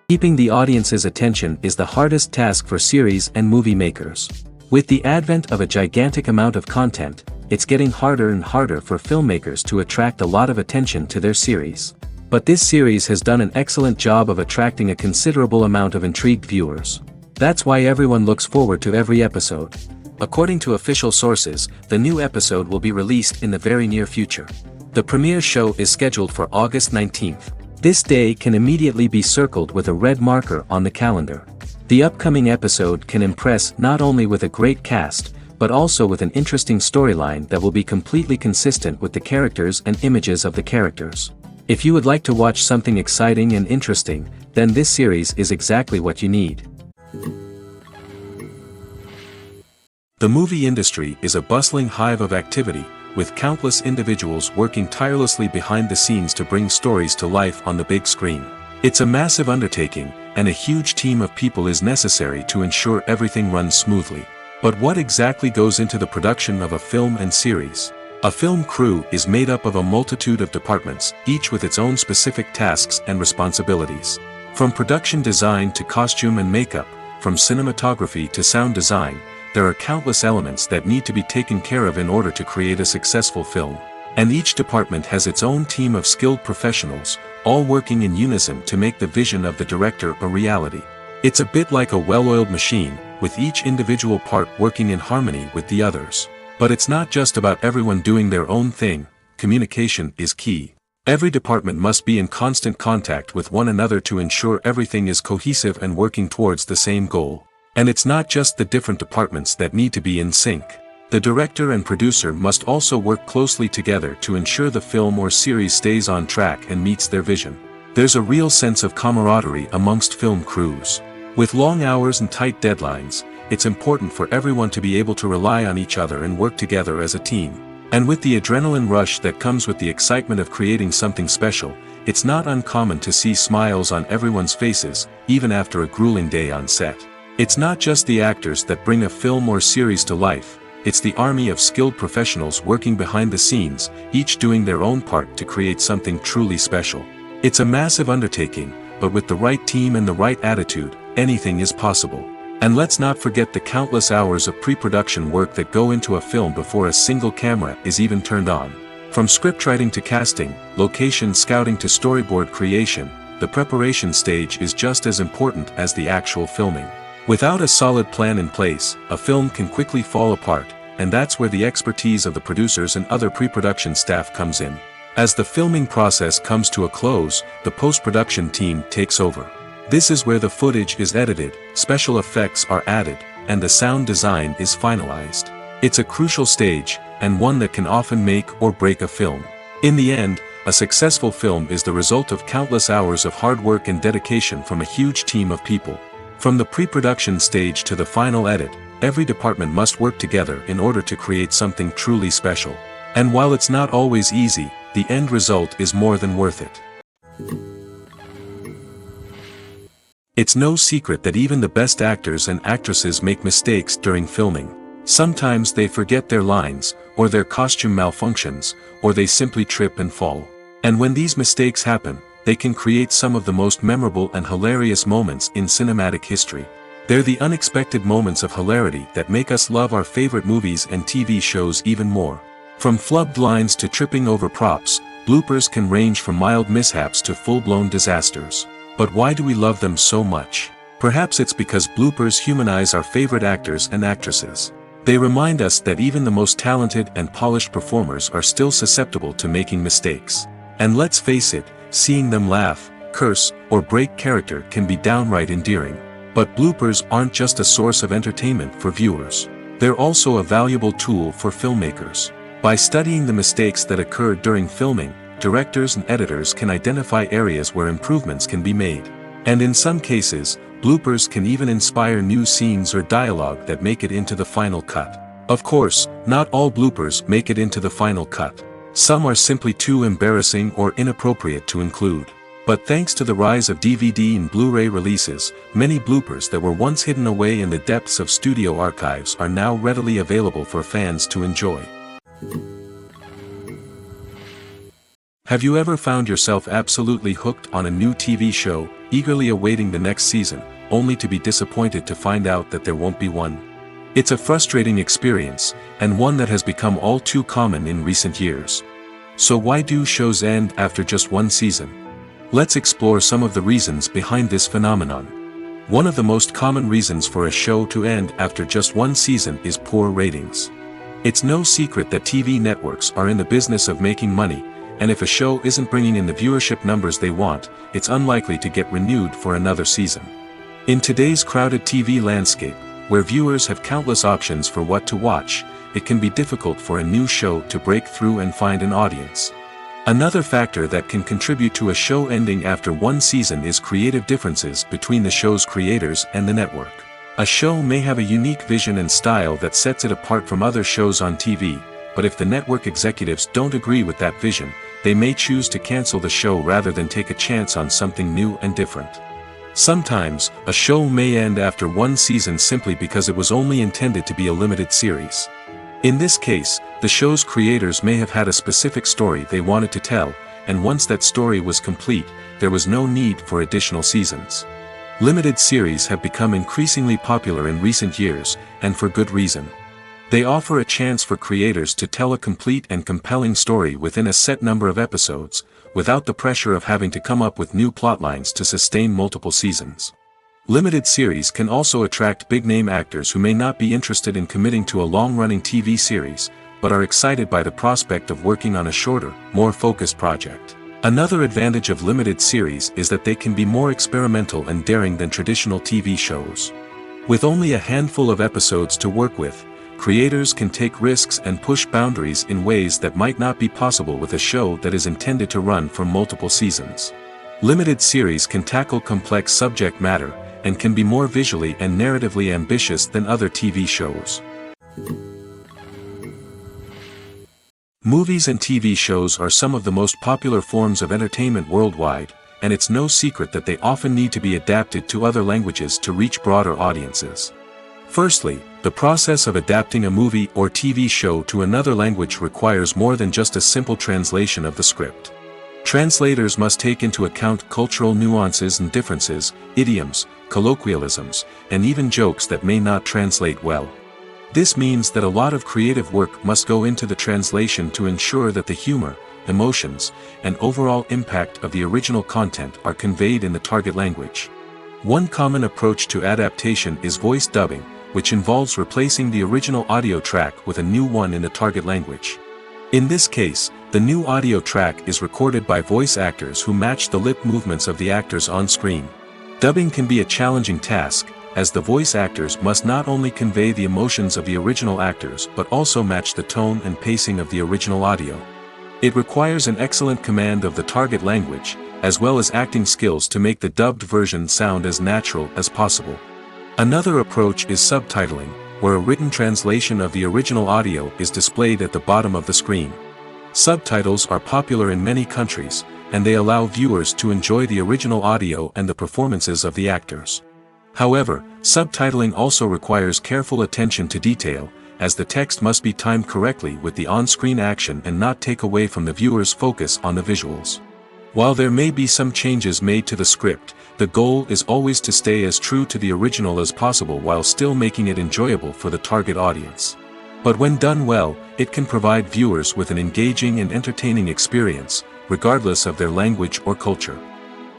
Keeping the audience's attention is the hardest task for series and movie makers. With the advent of a gigantic amount of content, it's getting harder and harder for filmmakers to attract a lot of attention to their series. But this series has done an excellent job of attracting a considerable amount of intrigued viewers. That's why everyone looks forward to every episode. According to official sources, the new episode will be released in the very near future. The premiere show is scheduled for August 19th. This day can immediately be circled with a red marker on the calendar. The upcoming episode can impress not only with a great cast, but also with an interesting storyline that will be completely consistent with the characters and images of the characters. If you would like to watch something exciting and interesting, then this series is exactly what you need. The movie industry is a bustling hive of activity, with countless individuals working tirelessly behind the scenes to bring stories to life on the big screen. It's a massive undertaking, and a huge team of people is necessary to ensure everything runs smoothly. But what exactly goes into the production of a film and series? A film crew is made up of a multitude of departments, each with its own specific tasks and responsibilities. From production design to costume and makeup, from cinematography to sound design, there are countless elements that need to be taken care of in order to create a successful film. And each department has its own team of skilled professionals, all working in unison to make the vision of the director a reality. It's a bit like a well-oiled machine, with each individual part working in harmony with the others. But it's not just about everyone doing their own thing. Communication is key. Every department must be in constant contact with one another to ensure everything is cohesive and working towards the same goal. And it's not just the different departments that need to be in sync. The director and producer must also work closely together to ensure the film or series stays on track and meets their vision. There's a real sense of camaraderie amongst film crews. With long hours and tight deadlines, it's important for everyone to be able to rely on each other and work together as a team. And with the adrenaline rush that comes with the excitement of creating something special, it's not uncommon to see smiles on everyone's faces, even after a grueling day on set. It's not just the actors that bring a film or series to life, it's the army of skilled professionals working behind the scenes, each doing their own part to create something truly special. It's a massive undertaking, but with the right team and the right attitude, anything is possible. And let's not forget the countless hours of pre-production work that go into a film before a single camera is even turned on. From scriptwriting to casting, location scouting to storyboard creation, the preparation stage is just as important as the actual filming. Without a solid plan in place, a film can quickly fall apart, and that's where the expertise of the producers and other pre-production staff comes in. As the filming process comes to a close, the post-production team takes over. This is where the footage is edited, special effects are added, and the sound design is finalized. It's a crucial stage, and one that can often make or break a film. In the end, a successful film is the result of countless hours of hard work and dedication from a huge team of people. From the pre-production stage to the final edit, every department must work together in order to create something truly special. And while it's not always easy, the end result is more than worth it. It's no secret that even the best actors and actresses make mistakes during filming. Sometimes they forget their lines, or their costume malfunctions, or they simply trip and fall. And when these mistakes happen, they can create some of the most memorable and hilarious moments in cinematic history. They're the unexpected moments of hilarity that make us love our favorite movies and TV shows even more. From flubbed lines to tripping over props, bloopers can range from mild mishaps to full-blown disasters. But why do we love them so much? Perhaps it's because bloopers humanize our favorite actors and actresses. They remind us that even the most talented and polished performers are still susceptible to making mistakes. And let's face it, seeing them laugh, curse, or break character can be downright endearing. But bloopers aren't just a source of entertainment for viewers. They're also a valuable tool for filmmakers. By studying the mistakes that occurred during filming, directors and editors can identify areas where improvements can be made. And in some cases, bloopers can even inspire new scenes or dialogue that make it into the final cut. Of course, not all bloopers make it into the final cut. Some are simply too embarrassing or inappropriate to include. But thanks to the rise of DVD and Blu-ray releases, many bloopers that were once hidden away in the depths of studio archives are now readily available for fans to enjoy. Have you ever found yourself absolutely hooked on a new TV show, eagerly awaiting the next season, only to be disappointed to find out that there won't be one. It's a frustrating experience, and one that has become all too common in recent years. So why do shows end after just one season? Let's explore some of the reasons behind this phenomenon. One of the most common reasons for a show to end after just one season is poor ratings. It's no secret that TV networks are in the business of making money, and if a show isn't bringing in the viewership numbers they want, it's unlikely to get renewed for another season. In today's crowded TV landscape, where viewers have countless options for what to watch, it can be difficult for a new show to break through and find an audience. Another factor that can contribute to a show ending after one season is creative differences between the show's creators and the network. A show may have a unique vision and style that sets it apart from other shows on TV, but if the network executives don't agree with that vision, they may choose to cancel the show rather than take a chance on something new and different. Sometimes, a show may end after one season simply because it was only intended to be a limited series. In this case, the show's creators may have had a specific story they wanted to tell, and once that story was complete, there was no need for additional seasons. Limited series have become increasingly popular in recent years, and for good reason. They offer a chance for creators to tell a complete and compelling story within a set number of episodes, without the pressure of having to come up with new plotlines to sustain multiple seasons. Limited series can also attract big-name actors who may not be interested in committing to a long-running TV series, but are excited by the prospect of working on a shorter, more focused project. Another advantage of limited series is that they can be more experimental and daring than traditional TV shows. With only a handful of episodes to work with, creators can take risks and push boundaries in ways that might not be possible with a show that is intended to run for multiple seasons. Limited series can tackle complex subject matter, and can be more visually and narratively ambitious than other TV shows. Movies and TV shows are some of the most popular forms of entertainment worldwide, and it's no secret that they often need to be adapted to other languages to reach broader audiences. Firstly, the process of adapting a movie or TV show to another language requires more than just a simple translation of the script. Translators must take into account cultural nuances and differences, idioms, colloquialisms, and even jokes that may not translate well. This means that a lot of creative work must go into the translation to ensure that the humor, emotions, and overall impact of the original content are conveyed in the target language. One common approach to adaptation is voice dubbing, which involves replacing the original audio track with a new one in the target language. In this case, the new audio track is recorded by voice actors who match the lip movements of the actors on screen. Dubbing can be a challenging task, as the voice actors must not only convey the emotions of the original actors but also match the tone and pacing of the original audio. It requires an excellent command of the target language, as well as acting skills to make the dubbed version sound as natural as possible. Another approach is subtitling, where a written translation of the original audio is displayed at the bottom of the screen. Subtitles are popular in many countries, and they allow viewers to enjoy the original audio and the performances of the actors. However, subtitling also requires careful attention to detail, as the text must be timed correctly with the on-screen action and not take away from the viewer's focus on the visuals. While there may be some changes made to the script, the goal is always to stay as true to the original as possible while still making it enjoyable for the target audience. But when done well, it can provide viewers with an engaging and entertaining experience, regardless of their language or culture.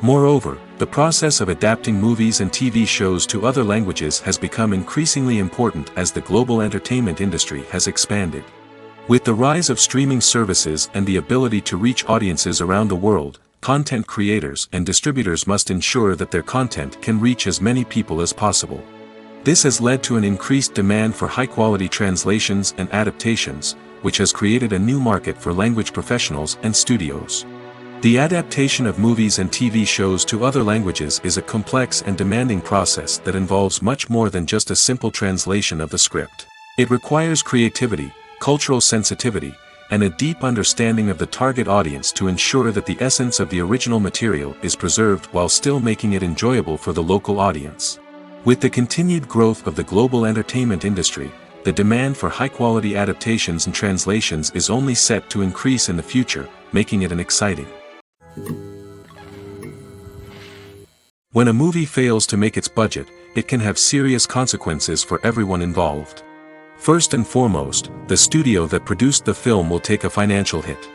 Moreover, the process of adapting movies and TV shows to other languages has become increasingly important as the global entertainment industry has expanded. With the rise of streaming services and the ability to reach audiences around the world, content creators and distributors must ensure that their content can reach as many people as possible. This has led to an increased demand for high-quality translations and adaptations, which has created a new market for language professionals and studios. The adaptation of movies and TV shows to other languages is a complex and demanding process that involves much more than just a simple translation of the script. It requires creativity, cultural sensitivity, and a deep understanding of the target audience to ensure that the essence of the original material is preserved while still making it enjoyable for the local audience. With the continued growth of the global entertainment industry, the demand for high-quality adaptations and translations is only set to increase in the future, making it an exciting When a movie fails to make its budget, it can have serious consequences for everyone involved. First and foremost, the studio that produced the film will take a financial hit.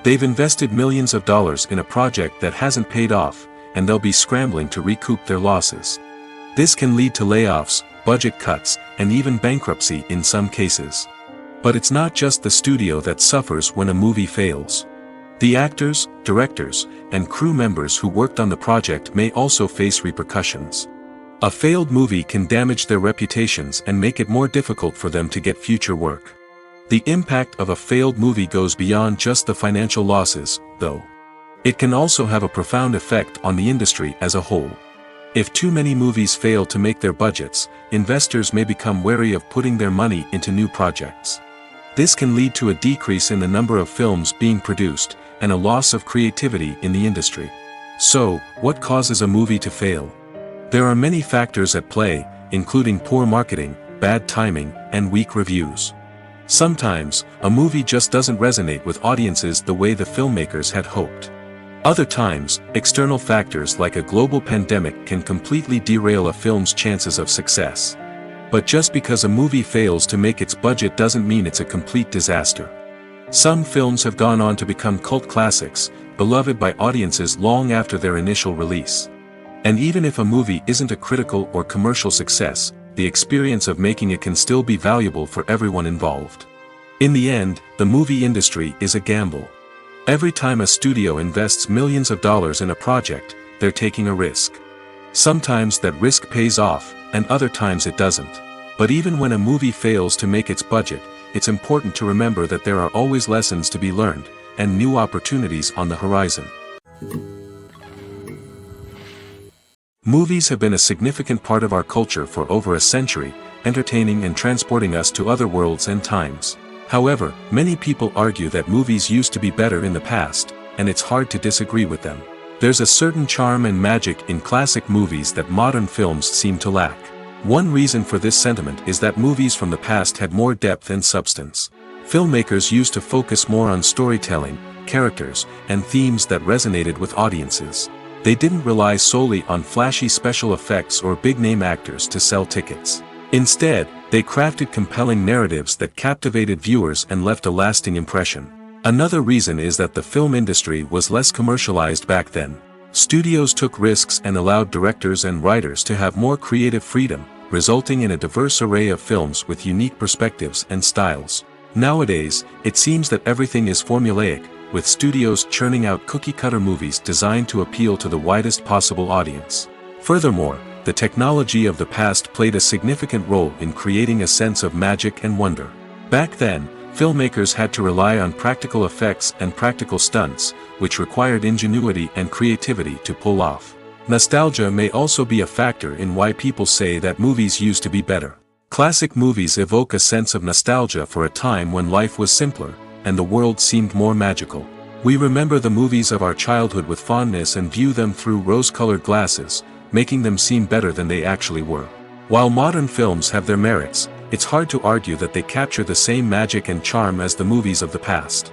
They've invested millions of dollars in a project that hasn't paid off, and they'll be scrambling to recoup their losses. This can lead to layoffs, budget cuts, and even bankruptcy in some cases. But it's not just the studio that suffers when a movie fails. The actors, directors, and crew members who worked on the project may also face repercussions. A failed movie can damage their reputations and make it more difficult for them to get future work. The impact of a failed movie goes beyond just the financial losses, though. It can also have a profound effect on the industry as a whole. If too many movies fail to make their budgets, investors may become wary of putting their money into new projects. This can lead to a decrease in the number of films being produced, and a loss of creativity in the industry. So, what causes a movie to fail? There are many factors at play, including poor marketing, bad timing, and weak reviews. Sometimes, a movie just doesn't resonate with audiences the way the filmmakers had hoped. Other times, external factors like a global pandemic can completely derail a film's chances of success. But just because a movie fails to make its budget doesn't mean it's a complete disaster. Some films have gone on to become cult classics, beloved by audiences long after their initial release. And even if a movie isn't a critical or commercial success, the experience of making it can still be valuable for everyone involved. In the end, the movie industry is a gamble. Every time a studio invests millions of dollars in a project, they're taking a risk. Sometimes that risk pays off, and other times it doesn't. But even when a movie fails to make its budget, it's important to remember that there are always lessons to be learned, and new opportunities on the horizon. Movies have been a significant part of our culture for over a century, entertaining and transporting us to other worlds and times. However, many people argue that movies used to be better in the past, and it's hard to disagree with them. There's a certain charm and magic in classic movies that modern films seem to lack. One reason for this sentiment is that movies from the past had more depth and substance. Filmmakers used to focus more on storytelling, characters, and themes that resonated with audiences. They didn't rely solely on flashy special effects or big-name actors to sell tickets. Instead, they crafted compelling narratives that captivated viewers and left a lasting impression. Another reason is that the film industry was less commercialized back then. Studios took risks and allowed directors and writers to have more creative freedom, resulting in a diverse array of films with unique perspectives and styles. Nowadays, it seems that everything is formulaic, with studios churning out cookie-cutter movies designed to appeal to the widest possible audience. Furthermore, the technology of the past played a significant role in creating a sense of magic and wonder. Back then, filmmakers had to rely on practical effects and practical stunts, which required ingenuity and creativity to pull off. Nostalgia may also be a factor in why people say that movies used to be better. Classic movies evoke a sense of nostalgia for a time when life was simpler, and the world seemed more magical. We remember the movies of our childhood with fondness and view them through rose-colored glasses, making them seem better than they actually were. While modern films have their merits, it's hard to argue that they capture the same magic and charm as the movies of the past.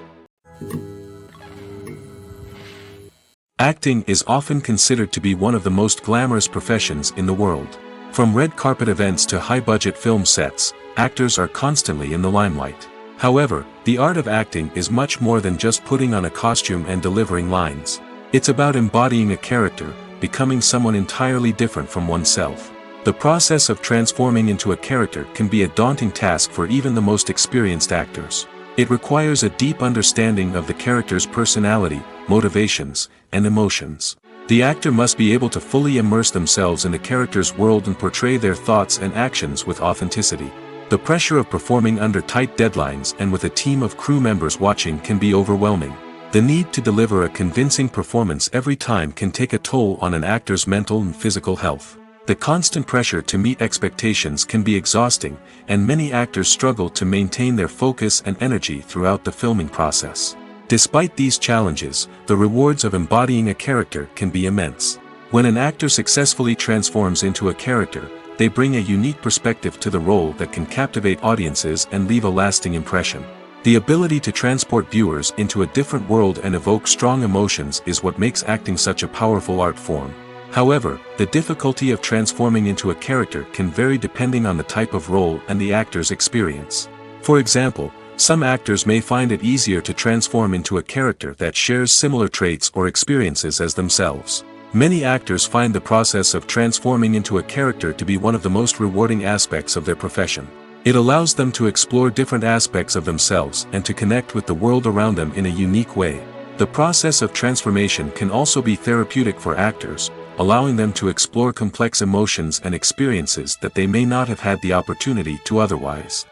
Acting is often considered to be one of the most glamorous professions in the world. From red carpet events to high-budget film sets, actors are constantly in the limelight. However, the art of acting is much more than just putting on a costume and delivering lines. It's about embodying a character, becoming someone entirely different from oneself. The process of transforming into a character can be a daunting task for even the most experienced actors. It requires a deep understanding of the character's personality, motivations, and emotions. The actor must be able to fully immerse themselves in the character's world and portray their thoughts and actions with authenticity. The pressure of performing under tight deadlines and with a team of crew members watching can be overwhelming. The need to deliver a convincing performance every time can take a toll on an actor's mental and physical health. The constant pressure to meet expectations can be exhausting, and many actors struggle to maintain their focus and energy throughout the filming process. Despite these challenges, the rewards of embodying a character can be immense. When an actor successfully transforms into a character, they bring a unique perspective to the role that can captivate audiences and leave a lasting impression. The ability to transport viewers into a different world and evoke strong emotions is what makes acting such a powerful art form. However, the difficulty of transforming into a character can vary depending on the type of role and the actor's experience. For example, some actors may find it easier to transform into a character that shares similar traits or experiences as themselves. Many actors find the process of transforming into a character to be one of the most rewarding aspects of their profession. It allows them to explore different aspects of themselves and to connect with the world around them in a unique way. The process of transformation can also be therapeutic for actors, allowing them to explore complex emotions and experiences that they may not have had the opportunity to otherwise.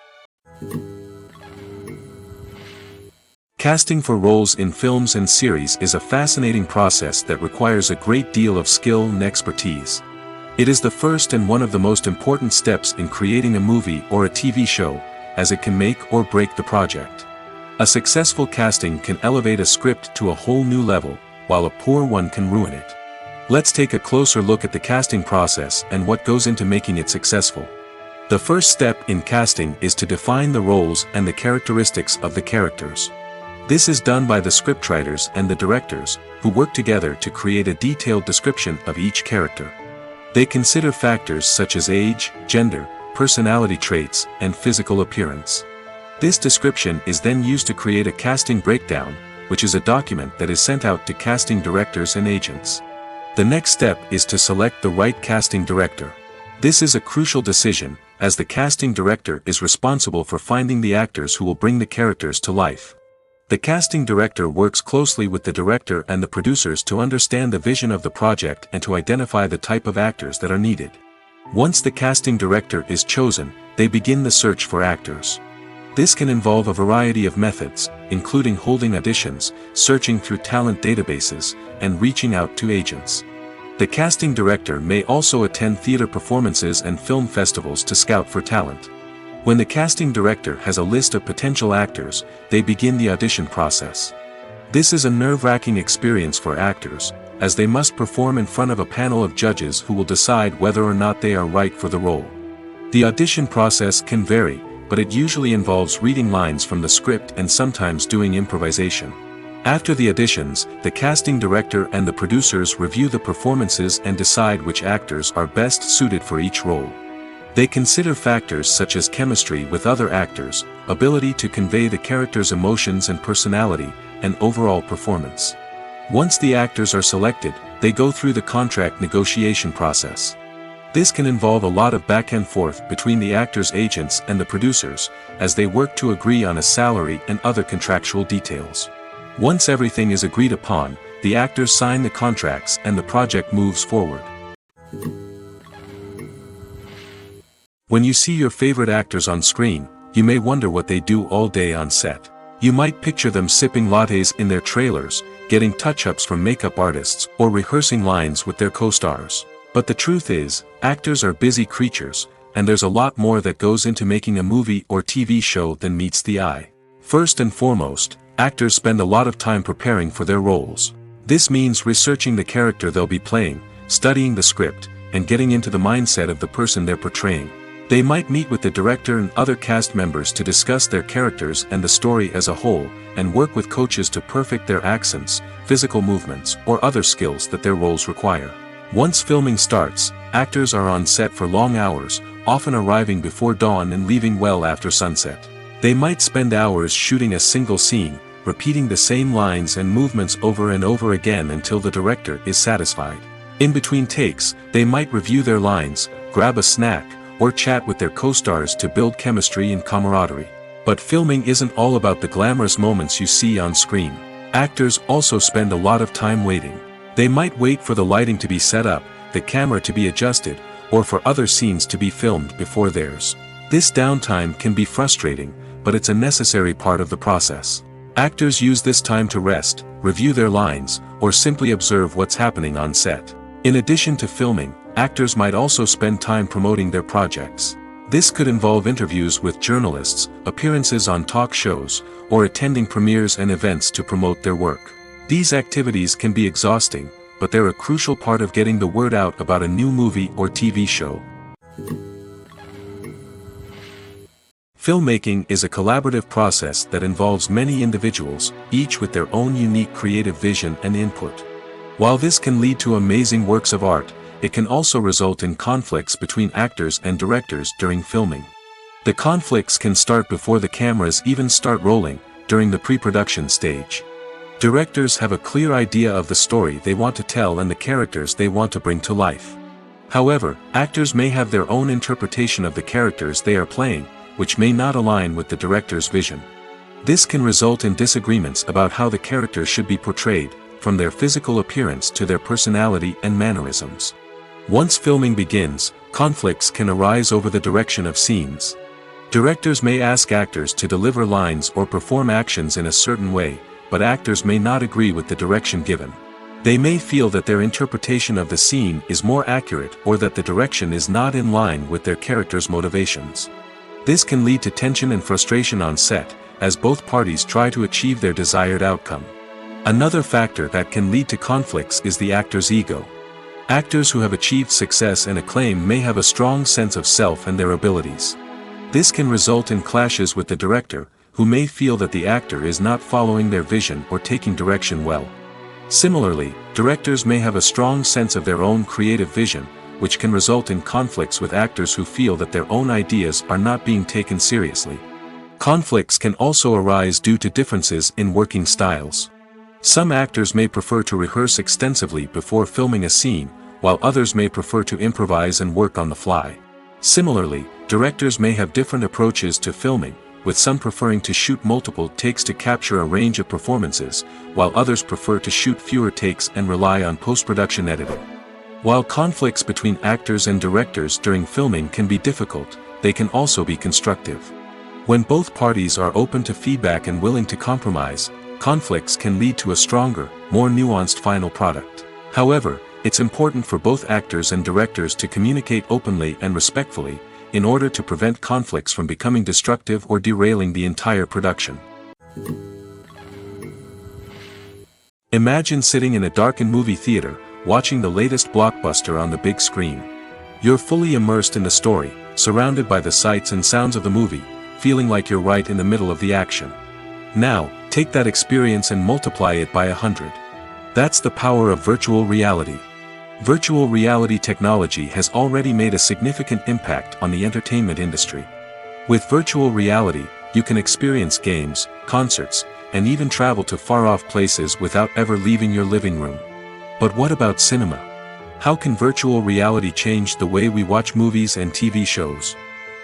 Casting for roles in films and series is a fascinating process that requires a great deal of skill and expertise. It is the first and one of the most important steps in creating a movie or a TV show, as it can make or break the project. A successful casting can elevate a script to a whole new level, while a poor one can ruin it. Let's take a closer look at the casting process and what goes into making it successful. The first step in casting is to define the roles and the characteristics of the characters. This is done by the scriptwriters and the directors, who work together to create a detailed description of each character. They consider factors such as age, gender, personality traits, and physical appearance. This description is then used to create a casting breakdown, which is a document that is sent out to casting directors and agents. The next step is to select the right casting director. This is a crucial decision, as the casting director is responsible for finding the actors who will bring the characters to life. The casting director works closely with the director and the producers to understand the vision of the project and to identify the type of actors that are needed. Once the casting director is chosen, they begin the search for actors. This can involve a variety of methods, including holding auditions, searching through talent databases, and reaching out to agents. The casting director may also attend theater performances and film festivals to scout for talent. When the casting director has a list of potential actors, they begin the audition process. This is a nerve-wracking experience for actors, as they must perform in front of a panel of judges who will decide whether or not they are right for the role. The audition process can vary, but it usually involves reading lines from the script and sometimes doing improvisation. After the auditions, the casting director and the producers review the performances and decide which actors are best suited for each role. They consider factors such as chemistry with other actors, ability to convey the character's emotions and personality, and overall performance. Once the actors are selected, they go through the contract negotiation process. This can involve a lot of back and forth between the actors' agents and the producers, as they work to agree on a salary and other contractual details. Once everything is agreed upon, the actors sign the contracts and the project moves forward. When you see your favorite actors on screen, you may wonder what they do all day on set. You might picture them sipping lattes in their trailers, getting touch-ups from makeup artists, or rehearsing lines with their co-stars. But the truth is, actors are busy creatures, and there's a lot more that goes into making a movie or TV show than meets the eye. First and foremost, actors spend a lot of time preparing for their roles. This means researching the character they'll be playing, studying the script, and getting into the mindset of the person they're portraying. They might meet with the director and other cast members to discuss their characters and the story as a whole, and work with coaches to perfect their accents, physical movements, or other skills that their roles require. Once filming starts, actors are on set for long hours, often arriving before dawn and leaving well after sunset. They might spend hours shooting a single scene, repeating the same lines and movements over and over again until the director is satisfied. In between takes, they might review their lines, grab a snack, or chat with their co-stars to build chemistry and camaraderie. But filming isn't all about the glamorous moments you see on screen. Actors also spend a lot of time waiting. They might wait for the lighting to be set up, the camera to be adjusted, or for other scenes to be filmed before theirs. This downtime can be frustrating, but it's a necessary part of the process. Actors use this time to rest, review their lines, or simply observe what's happening on set. In addition to filming, actors might also spend time promoting their projects. This could involve interviews with journalists, appearances on talk shows, or attending premieres and events to promote their work. These activities can be exhausting, but they're a crucial part of getting the word out about a new movie or TV show. Filmmaking is a collaborative process that involves many individuals, each with their own unique creative vision and input. While this can lead to amazing works of art, it can also result in conflicts between actors and directors during filming. The conflicts can start before the cameras even start rolling, during the pre-production stage. Directors have a clear idea of the story they want to tell and the characters they want to bring to life. However, actors may have their own interpretation of the characters they are playing, which may not align with the director's vision. This can result in disagreements about how the characters should be portrayed, from their physical appearance to their personality and mannerisms. Once filming begins, conflicts can arise over the direction of scenes. Directors may ask actors to deliver lines or perform actions in a certain way, but actors may not agree with the direction given. They may feel that their interpretation of the scene is more accurate or that the direction is not in line with their character's motivations. This can lead to tension and frustration on set, as both parties try to achieve their desired outcome. Another factor that can lead to conflicts is the actor's ego. Actors who have achieved success and acclaim may have a strong sense of self and their abilities. This can result in clashes with the director, who may feel that the actor is not following their vision or taking direction well. Similarly, directors may have a strong sense of their own creative vision, which can result in conflicts with actors who feel that their own ideas are not being taken seriously. Conflicts can also arise due to differences in working styles. Some actors may prefer to rehearse extensively before filming a scene, while others may prefer to improvise and work on the fly. Similarly, directors may have different approaches to filming, with some preferring to shoot multiple takes to capture a range of performances, while others prefer to shoot fewer takes and rely on post-production editing. While conflicts between actors and directors during filming can be difficult, they can also be constructive. When both parties are open to feedback and willing to compromise, conflicts can lead to a stronger, more nuanced final product. However, it's important for both actors and directors to communicate openly and respectfully, in order to prevent conflicts from becoming destructive or derailing the entire production. Imagine sitting in a darkened movie theater, watching the latest blockbuster on the big screen. You're fully immersed in the story, surrounded by the sights and sounds of the movie, feeling like you're right in the middle of the action. Now, take that experience and multiply it by 100. That's the power of virtual reality. Virtual reality technology has already made a significant impact on the entertainment industry. With virtual reality, you can experience games, concerts, and even travel to far-off places without ever leaving your living room. But what about cinema? How can virtual reality change the way we watch movies and TV shows?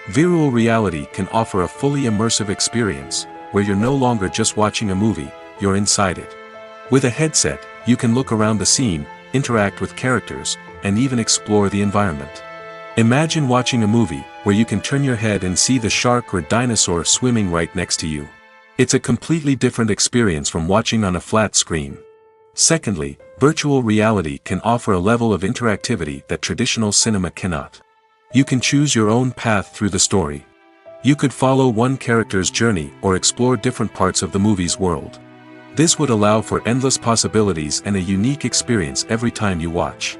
Virtual reality can offer a fully immersive experience, where you're no longer just watching a movie, you're inside it. With a headset, you can look around the scene, interact with characters, and even explore the environment. Imagine watching a movie where you can turn your head and see the shark or dinosaur swimming right next to you. It's a completely different experience from watching on a flat screen. Secondly, virtual reality can offer a level of interactivity that traditional cinema cannot. You can choose your own path through the story. You could follow one character's journey or explore different parts of the movie's world. This would allow for endless possibilities and a unique experience every time you watch.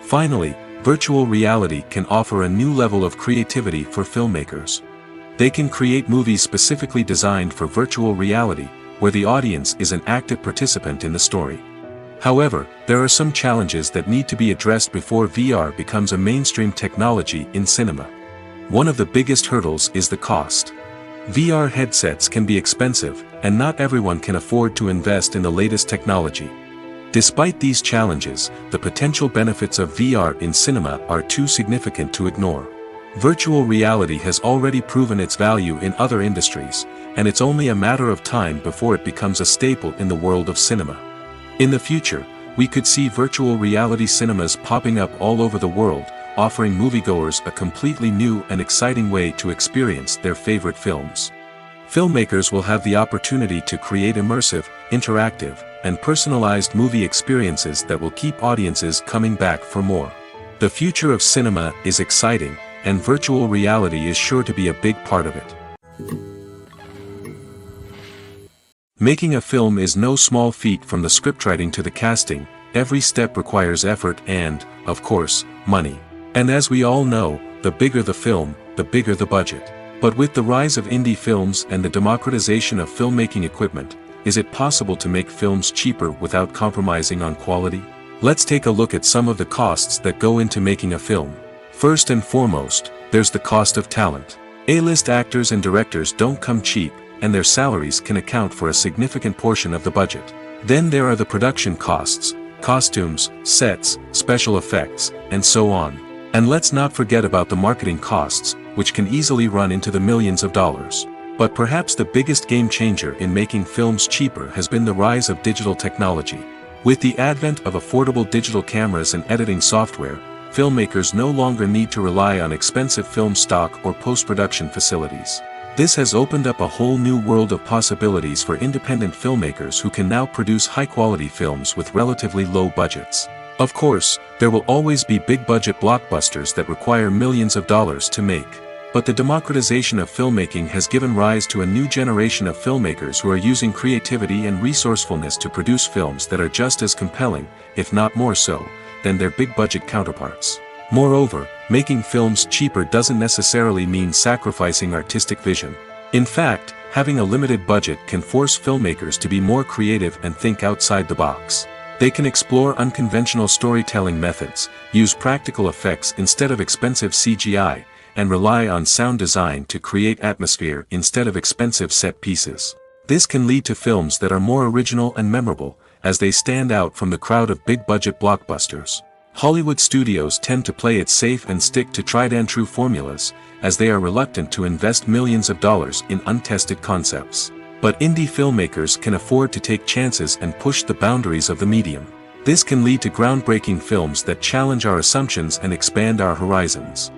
Finally, virtual reality can offer a new level of creativity for filmmakers. They can create movies specifically designed for virtual reality, where the audience is an active participant in the story. However, there are some challenges that need to be addressed before VR becomes a mainstream technology in cinema. One of the biggest hurdles is the cost. VR headsets can be expensive, and not everyone can afford to invest in the latest technology. Despite these challenges, the potential benefits of VR in cinema are too significant to ignore. Virtual reality has already proven its value in other industries, and it's only a matter of time before it becomes a staple in the world of cinema. In the future, we could see virtual reality cinemas popping up all over the world, offering moviegoers a completely new and exciting way to experience their favorite films. Filmmakers will have the opportunity to create immersive, interactive, and personalized movie experiences that will keep audiences coming back for more. The future of cinema is exciting, and virtual reality is sure to be a big part of it. Making a film is no small feat. From the scriptwriting to the casting, every step requires effort and, of course, money. And as we all know, the bigger the film, the bigger the budget. But with the rise of indie films and the democratization of filmmaking equipment, is it possible to make films cheaper without compromising on quality? Let's take a look at some of the costs that go into making a film. First and foremost, there's the cost of talent. A-list actors and directors don't come cheap, and their salaries can account for a significant portion of the budget. Then there are the production costs, costumes, sets, special effects, and so on. And let's not forget about the marketing costs, which can easily run into the millions of dollars. But perhaps the biggest game changer in making films cheaper has been the rise of digital technology. With the advent of affordable digital cameras and editing software, filmmakers no longer need to rely on expensive film stock or post-production facilities. This has opened up a whole new world of possibilities for independent filmmakers who can now produce high-quality films with relatively low budgets. Of course, there will always be big-budget blockbusters that require millions of dollars to make. But the democratization of filmmaking has given rise to a new generation of filmmakers who are using creativity and resourcefulness to produce films that are just as compelling, if not more so, than their big-budget counterparts. Moreover, making films cheaper doesn't necessarily mean sacrificing artistic vision. In fact, having a limited budget can force filmmakers to be more creative and think outside the box. They can explore unconventional storytelling methods, use practical effects instead of expensive CGI, and rely on sound design to create atmosphere instead of expensive set pieces. This can lead to films that are more original and memorable, as they stand out from the crowd of big-budget blockbusters. Hollywood studios tend to play it safe and stick to tried-and-true formulas, as they are reluctant to invest millions of dollars in untested concepts. But indie filmmakers can afford to take chances and push the boundaries of the medium. This can lead to groundbreaking films that challenge our assumptions and expand our horizons.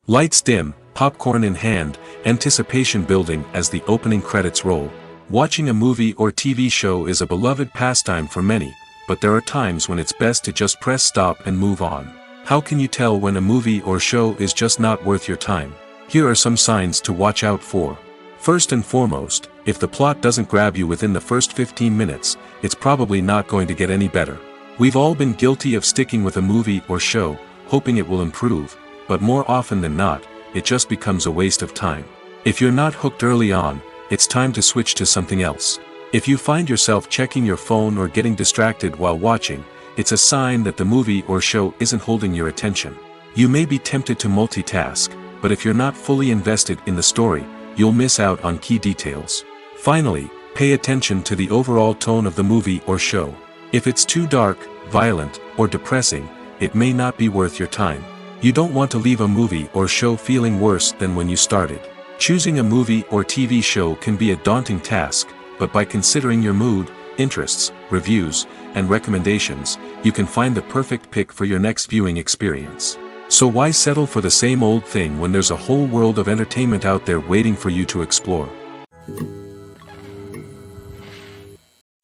Lights dim, popcorn in hand, anticipation building as the opening credits roll. Watching a movie or TV show is a beloved pastime for many, but there are times when it's best to just press stop and move on. How can you tell when a movie or show is just not worth your time? Here are some signs to watch out for. First and foremost, if the plot doesn't grab you within the first 15 minutes, it's probably not going to get any better. We've all been guilty of sticking with a movie or show, hoping it will improve, but more often than not, it just becomes a waste of time. If you're not hooked early on, it's time to switch to something else. If you find yourself checking your phone or getting distracted while watching, it's a sign that the movie or show isn't holding your attention. You may be tempted to multitask, but if you're not fully invested in the story, you'll miss out on key details. Finally, pay attention to the overall tone of the movie or show. If it's too dark, violent, or depressing, it may not be worth your time. You don't want to leave a movie or show feeling worse than when you started. Choosing a movie or TV show can be a daunting task, but by considering your mood, interests, reviews, and recommendations, you can find the perfect pick for your next viewing experience. So why settle for the same old thing when there's a whole world of entertainment out there waiting for you to explore?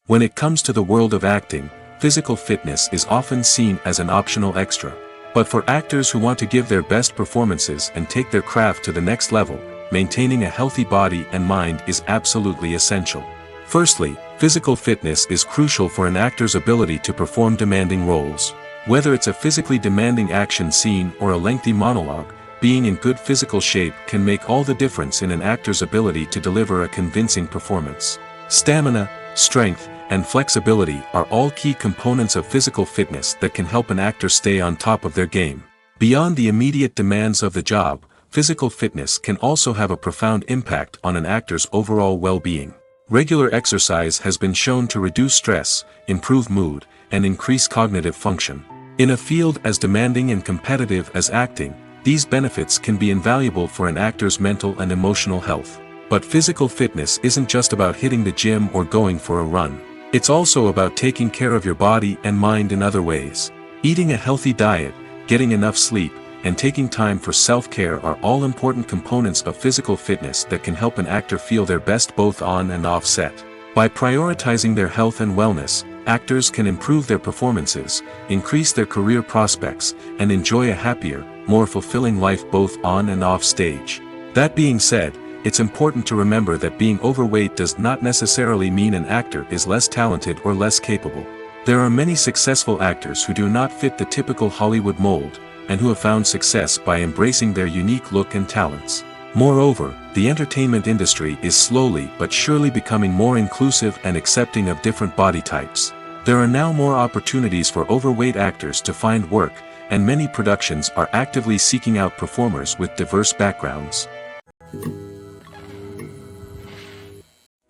When it comes to the world of acting, physical fitness is often seen as an optional extra. But for actors who want to give their best performances and take their craft to the next level, maintaining a healthy body and mind is absolutely essential. Firstly, physical fitness is crucial for an actor's ability to perform demanding roles. Whether it's a physically demanding action scene or a lengthy monologue, being in good physical shape can make all the difference in an actor's ability to deliver a convincing performance. Stamina, strength, and flexibility are all key components of physical fitness that can help an actor stay on top of their game. Beyond the immediate demands of the job, physical fitness can also have a profound impact on an actor's overall well-being. Regular exercise has been shown to reduce stress, improve mood, and increase cognitive function. In a field as demanding and competitive as acting, these benefits can be invaluable for an actor's mental and emotional health. But physical fitness isn't just about hitting the gym or going for a run. It's also about taking care of your body and mind in other ways. Eating a healthy diet, getting enough sleep, and taking time for self-care are all important components of physical fitness that can help an actor feel their best both on and off set. By prioritizing their health and wellness, actors can improve their performances, increase their career prospects, and enjoy a happier, more fulfilling life both on and off stage. That being said, it's important to remember that being overweight does not necessarily mean an actor is less talented or less capable. There are many successful actors who do not fit the typical Hollywood mold, and who have found success by embracing their unique look and talents. Moreover, the entertainment industry is slowly but surely becoming more inclusive and accepting of different body types. There are now more opportunities for overweight actors to find work, and many productions are actively seeking out performers with diverse backgrounds.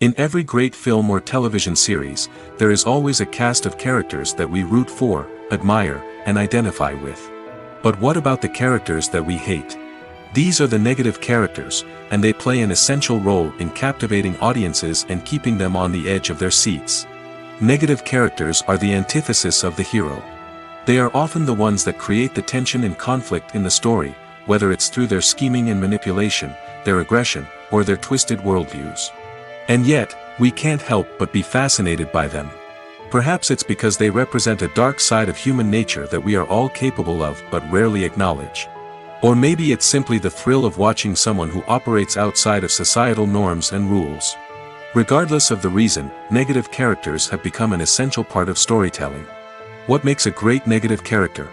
In every great film or television series, there is always a cast of characters that we root for, admire, and identify with. But what about the characters that we hate? These are the negative characters, and they play an essential role in captivating audiences and keeping them on the edge of their seats. Negative characters are the antithesis of the hero. They are often the ones that create the tension and conflict in the story, whether it's through their scheming and manipulation, their aggression, or their twisted worldviews. And yet, we can't help but be fascinated by them. Perhaps it's because they represent a dark side of human nature that we are all capable of but rarely acknowledge. Or maybe it's simply the thrill of watching someone who operates outside of societal norms and rules. Regardless of the reason, negative characters have become an essential part of storytelling. What makes a great negative character?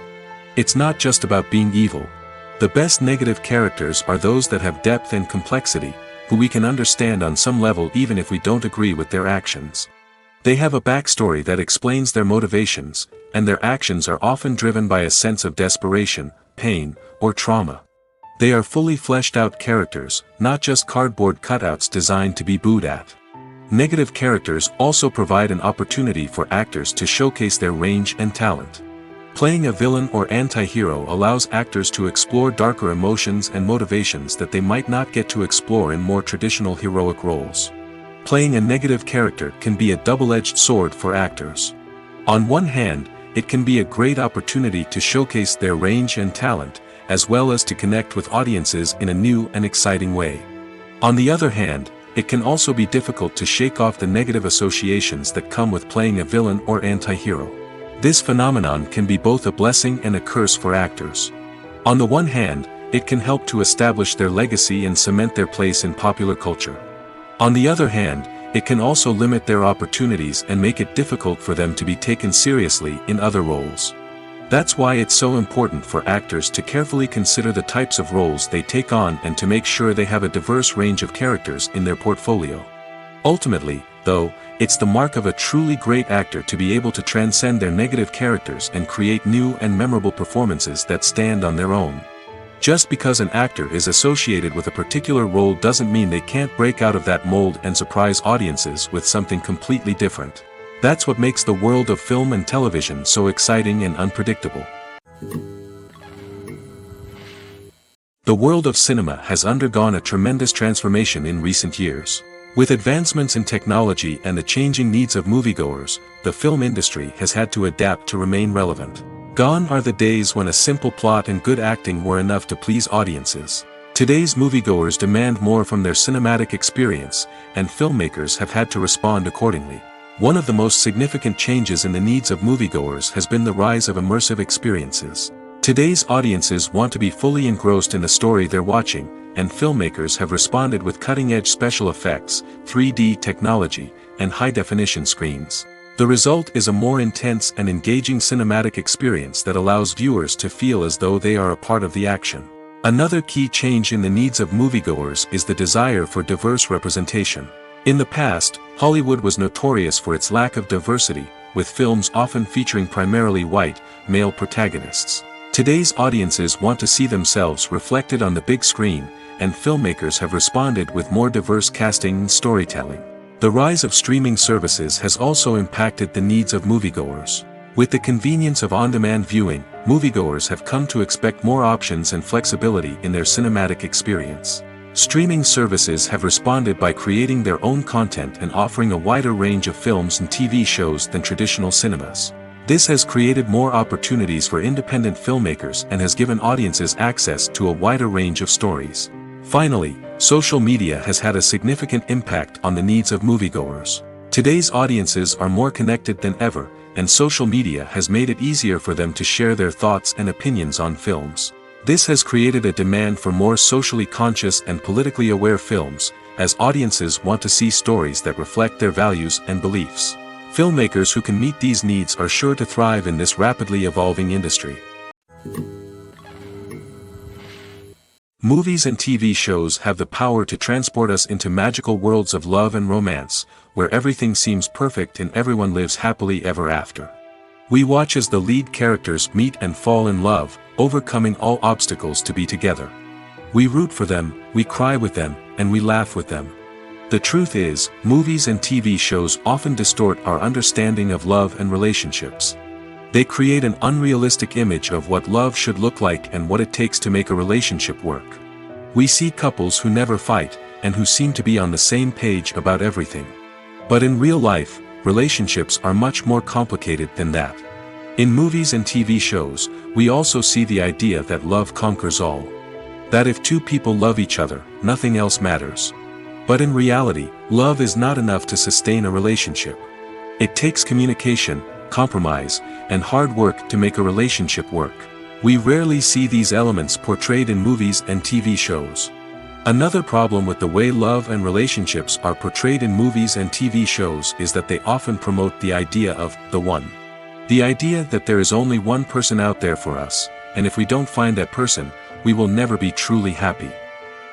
It's not just about being evil. The best negative characters are those that have depth and complexity, who we can understand on some level even if we don't agree with their actions. They have a backstory that explains their motivations, and their actions are often driven by a sense of desperation, pain, or trauma. They are fully fleshed out characters, not just cardboard cutouts designed to be booed at. Negative characters also provide an opportunity for actors to showcase their range and talent. Playing a villain or anti-hero allows actors to explore darker emotions and motivations that they might not get to explore in more traditional heroic roles. Playing a negative character can be a double-edged sword for actors. On one hand, it can be a great opportunity to showcase their range and talent, as well as to connect with audiences in a new and exciting way. On the other hand, it can also be difficult to shake off the negative associations that come with playing a villain or anti-hero. This phenomenon can be both a blessing and a curse for actors. On the one hand, it can help to establish their legacy and cement their place in popular culture. On the other hand, it can also limit their opportunities and make it difficult for them to be taken seriously in other roles. That's why it's so important for actors to carefully consider the types of roles they take on and to make sure they have a diverse range of characters in their portfolio. Ultimately, though, it's the mark of a truly great actor to be able to transcend their negative characters and create new and memorable performances that stand on their own. Just because an actor is associated with a particular role doesn't mean they can't break out of that mold and surprise audiences with something completely different. That's what makes the world of film and television so exciting and unpredictable. The world of cinema has undergone a tremendous transformation in recent years. With advancements in technology and the changing needs of moviegoers, the film industry has had to adapt to remain relevant. Gone are the days when a simple plot and good acting were enough to please audiences. Today's moviegoers demand more from their cinematic experience, and filmmakers have had to respond accordingly. One of the most significant changes in the needs of moviegoers has been the rise of immersive experiences. Today's audiences want to be fully engrossed in the story they're watching, and filmmakers have responded with cutting-edge special effects, 3D technology, and high-definition screens. The result is a more intense and engaging cinematic experience that allows viewers to feel as though they are a part of the action. Another key change in the needs of moviegoers is the desire for diverse representation. In the past, Hollywood was notorious for its lack of diversity, with films often featuring primarily white, male protagonists. Today's audiences want to see themselves reflected on the big screen, and filmmakers have responded with more diverse casting and storytelling. The rise of streaming services has also impacted the needs of moviegoers. With the convenience of on-demand viewing, moviegoers have come to expect more options and flexibility in their cinematic experience. Streaming services have responded by creating their own content and offering a wider range of films and TV shows than traditional cinemas. This has created more opportunities for independent filmmakers and has given audiences access to a wider range of stories. Finally, social media has had a significant impact on the needs of moviegoers. Today's audiences are more connected than ever, and social media has made it easier for them to share their thoughts and opinions on films. This has created a demand for more socially conscious and politically aware films, as audiences want to see stories that reflect their values and beliefs. Filmmakers who can meet these needs are sure to thrive in this rapidly evolving industry. Movies and TV shows have the power to transport us into magical worlds of love and romance, where everything seems perfect and everyone lives happily ever after. We watch as the lead characters meet and fall in love, overcoming all obstacles to be together. We root for them, we cry with them, and we laugh with them. The truth is, movies and TV shows often distort our understanding of love and relationships. They create an unrealistic image of what love should look like and what it takes to make a relationship work. We see couples who never fight, and who seem to be on the same page about everything. But in real life, relationships are much more complicated than that. In movies and TV shows, we also see the idea that love conquers all. That if two people love each other, nothing else matters. But in reality, love is not enough to sustain a relationship. It takes communication, compromise, and hard work to make a relationship work. We rarely see these elements portrayed in movies and TV shows. Another problem with the way love and relationships are portrayed in movies and TV shows is that they often promote the idea of the one. The idea that there is only one person out there for us, and if we don't find that person, we will never be truly happy.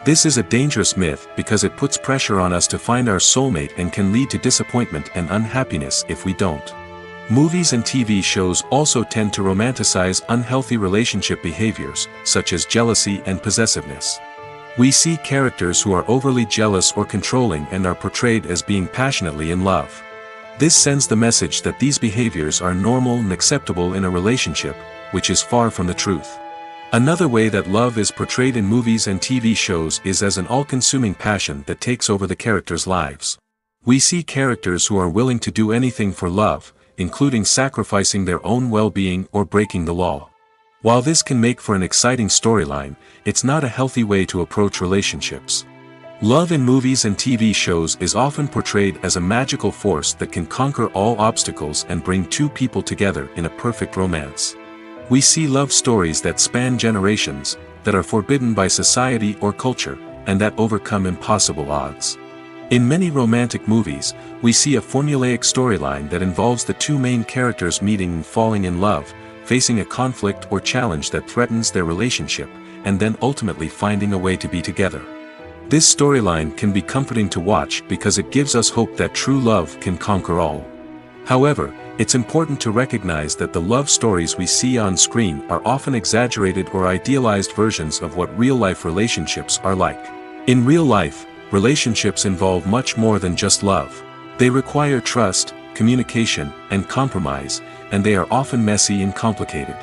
This is a dangerous myth because it puts pressure on us to find our soulmate and can lead to disappointment and unhappiness if we don't. Movies and TV shows also tend to romanticize unhealthy relationship behaviors, such as jealousy and possessiveness. We see characters who are overly jealous or controlling and are portrayed as being passionately in love. This sends the message that these behaviors are normal and acceptable in a relationship, which is far from the truth. Another way that love is portrayed in movies and TV shows is as an all-consuming passion that takes over the characters' lives. We see characters who are willing to do anything for love, including sacrificing their own well-being or breaking the law. While this can make for an exciting storyline, it's not a healthy way to approach relationships. Love in movies and TV shows is often portrayed as a magical force that can conquer all obstacles and bring two people together in a perfect romance. We see love stories that span generations, that are forbidden by society or culture, and that overcome impossible odds. In many romantic movies, we see a formulaic storyline that involves the two main characters meeting and falling in love, facing a conflict or challenge that threatens their relationship, and then ultimately finding a way to be together. This storyline can be comforting to watch because it gives us hope that true love can conquer all. However, it's important to recognize that the love stories we see on screen are often exaggerated or idealized versions of what real-life relationships are like. In real life, relationships involve much more than just love. They require trust, communication, and compromise, and they are often messy and complicated.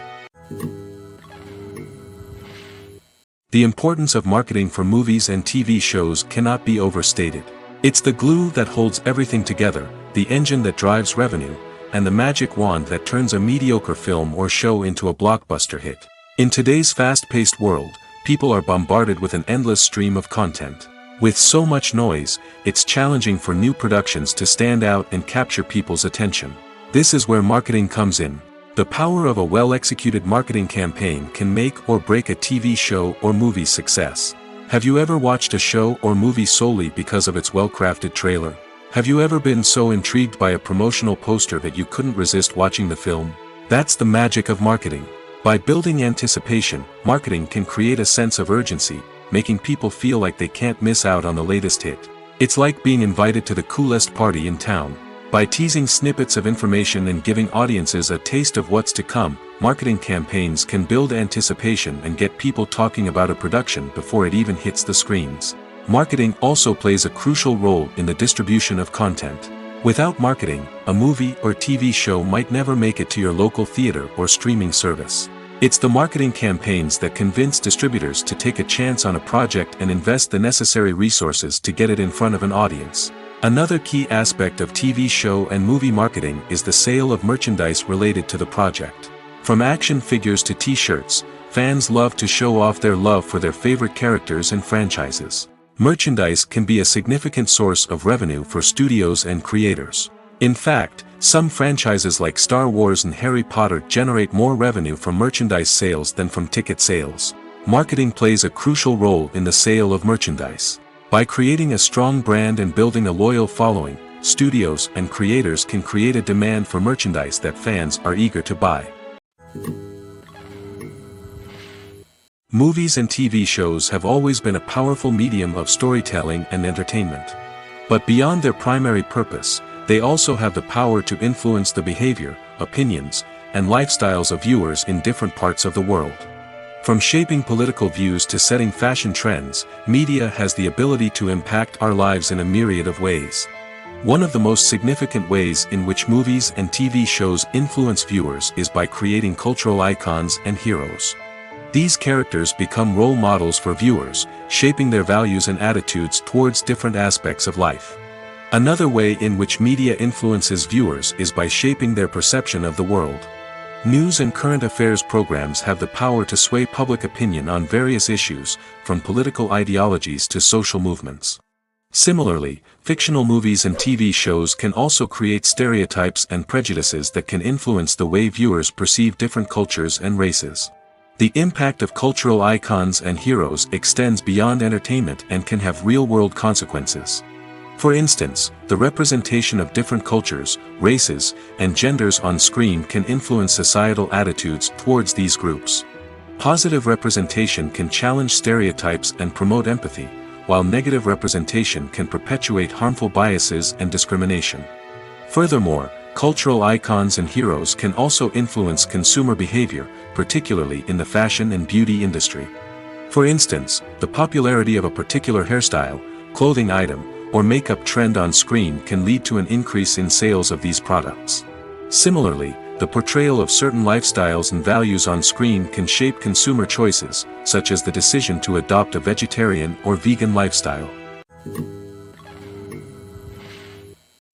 The importance of marketing for movies and TV shows cannot be overstated. It's the glue that holds everything together, the engine that drives revenue, and the magic wand that turns a mediocre film or show into a blockbuster hit. In today's fast-paced world, people are bombarded with an endless stream of content. With so much noise, it's challenging for new productions to stand out and capture people's attention. This is where marketing comes in. The power of a well-executed marketing campaign can make or break a TV show or movie's success. Have you ever watched a show or movie solely because of its well-crafted trailer? Have you ever been so intrigued by a promotional poster that you couldn't resist watching the film? That's the magic of marketing. By building anticipation, marketing can create a sense of urgency, making people feel like they can't miss out on the latest hit. It's like being invited to the coolest party in town. By teasing snippets of information and giving audiences a taste of what's to come, marketing campaigns can build anticipation and get people talking about a production before it even hits the screens. Marketing also plays a crucial role in the distribution of content. Without marketing, a movie or TV show might never make it to your local theater or streaming service. It's the marketing campaigns that convince distributors to take a chance on a project and invest the necessary resources to get it in front of an audience. Another key aspect of TV show and movie marketing is the sale of merchandise related to the project. From action figures to t-shirts, fans love to show off their love for their favorite characters and franchises. Merchandise can be a significant source of revenue for studios and creators. In fact, some franchises like Star Wars and Harry Potter generate more revenue from merchandise sales than from ticket sales. Marketing plays a crucial role in the sale of merchandise. By creating a strong brand and building a loyal following, studios and creators can create a demand for merchandise that fans are eager to buy. Movies and TV shows have always been a powerful medium of storytelling and entertainment. But beyond their primary purpose, they also have the power to influence the behavior, opinions, and lifestyles of viewers in different parts of the world. From shaping political views to setting fashion trends, media has the ability to impact our lives in a myriad of ways. One of the most significant ways in which movies and TV shows influence viewers is by creating cultural icons and heroes. These characters become role models for viewers, shaping their values and attitudes towards different aspects of life. Another way in which media influences viewers is by shaping their perception of the world. News and current affairs programs have the power to sway public opinion on various issues, from political ideologies to social movements. Similarly, fictional movies and TV shows can also create stereotypes and prejudices that can influence the way viewers perceive different cultures and races. The impact of cultural icons and heroes extends beyond entertainment and can have real-world consequences. For instance, the representation of different cultures, races, and genders on screen can influence societal attitudes towards these groups. Positive representation can challenge stereotypes and promote empathy, while negative representation can perpetuate harmful biases and discrimination. Furthermore, cultural icons and heroes can also influence consumer behavior, particularly in the fashion and beauty industry. For instance, the popularity of a particular hairstyle, clothing item, or makeup trend on screen can lead to an increase in sales of these products. Similarly, the portrayal of certain lifestyles and values on screen can shape consumer choices, such as the decision to adopt a vegetarian or vegan lifestyle.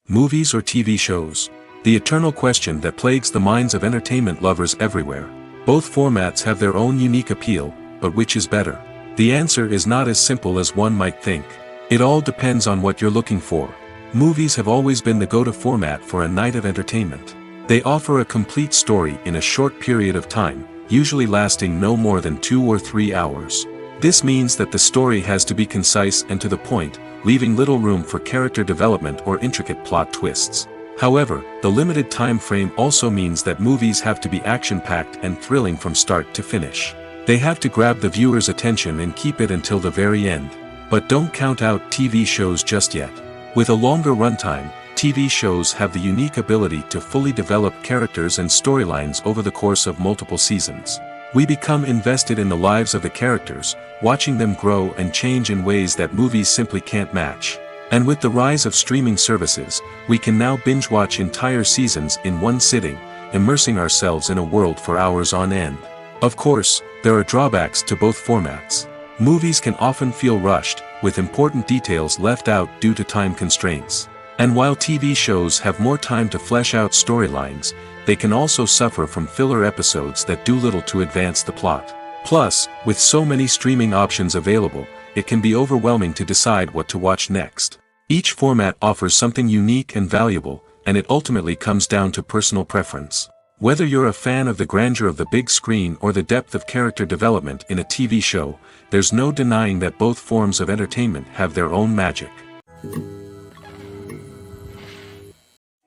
Movies or TV shows? The eternal question that plagues the minds of entertainment lovers everywhere. Both formats have their own unique appeal, but which is better? The answer is not as simple as one might think. It all depends on what you're looking for. Movies have always been the go-to format for a night of entertainment. They offer a complete story in a short period of time, usually lasting no more than 2 or 3 hours. This means that the story has to be concise and to the point, leaving little room for character development or intricate plot twists. However, the limited time frame also means that movies have to be action-packed and thrilling from start to finish. They have to grab the viewer's attention and keep it until the very end. But don't count out TV shows just yet. With a longer runtime, TV shows have the unique ability to fully develop characters and storylines over the course of multiple seasons. We become invested in the lives of the characters, watching them grow and change in ways that movies simply can't match. And with the rise of streaming services, we can now binge-watch entire seasons in one sitting, immersing ourselves in a world for hours on end. Of course, there are drawbacks to both formats. Movies can often feel rushed, with important details left out due to time constraints. And while TV shows have more time to flesh out storylines, they can also suffer from filler episodes that do little to advance the plot. Plus, with so many streaming options available, it can be overwhelming to decide what to watch next. Each format offers something unique and valuable, and it ultimately comes down to personal preference. Whether you're a fan of the grandeur of the big screen or the depth of character development in a TV show, there's no denying that both forms of entertainment have their own magic.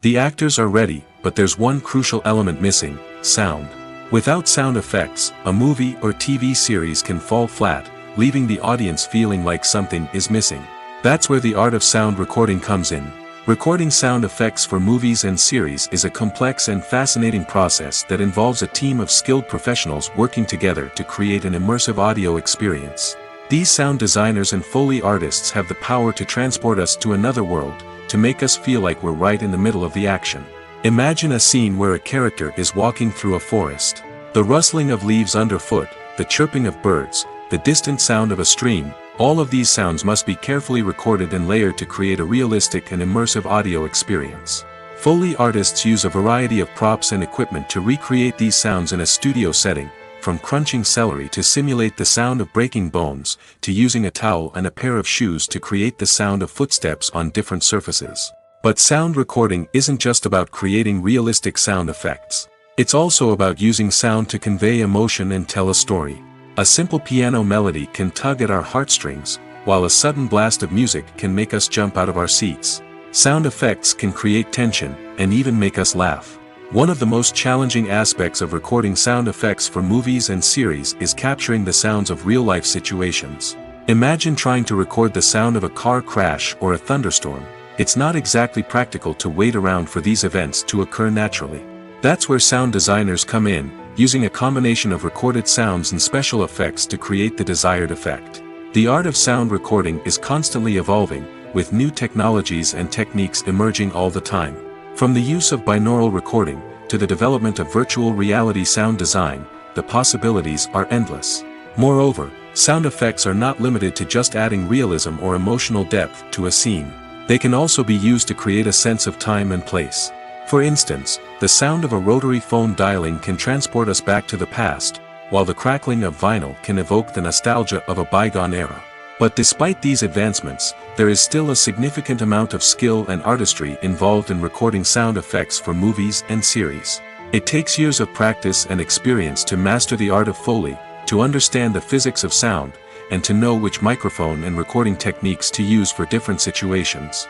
The actors are ready, but there's one crucial element missing: sound. Without sound effects, a movie or TV series can fall flat, leaving the audience feeling like something is missing. That's where the art of sound recording comes in. Recording sound effects for movies and series is a complex and fascinating process that involves a team of skilled professionals working together to create an immersive audio experience. These sound designers and Foley artists have the power to transport us to another world, to make us feel like we're right in the middle of the action. Imagine a scene where a character is walking through a forest. The rustling of leaves underfoot, the chirping of birds, the distant sound of a stream, all of these sounds must be carefully recorded and layered to create a realistic and immersive audio experience. Foley artists use a variety of props and equipment to recreate these sounds in a studio setting, from crunching celery to simulate the sound of breaking bones, to using a towel and a pair of shoes to create the sound of footsteps on different surfaces. But sound recording isn't just about creating realistic sound effects. It's also about using sound to convey emotion and tell a story. A simple piano melody can tug at our heartstrings, while a sudden blast of music can make us jump out of our seats. Sound effects can create tension, and even make us laugh. One of the most challenging aspects of recording sound effects for movies and series is capturing the sounds of real-life situations. Imagine trying to record the sound of a car crash or a thunderstorm. It's not exactly practical to wait around for these events to occur naturally. That's where sound designers come in, using a combination of recorded sounds and special effects to create the desired effect. The art of sound recording is constantly evolving, with new technologies and techniques emerging all the time. From the use of binaural recording, to the development of virtual reality sound design, the possibilities are endless. Moreover, sound effects are not limited to just adding realism or emotional depth to a scene. They can also be used to create a sense of time and place. For instance, the sound of a rotary phone dialing can transport us back to the past, while the crackling of vinyl can evoke the nostalgia of a bygone era. But despite these advancements, there is still a significant amount of skill and artistry involved in recording sound effects for movies and series. It takes years of practice and experience to master the art of Foley, to understand the physics of sound, and to know which microphone and recording techniques to use for different situations.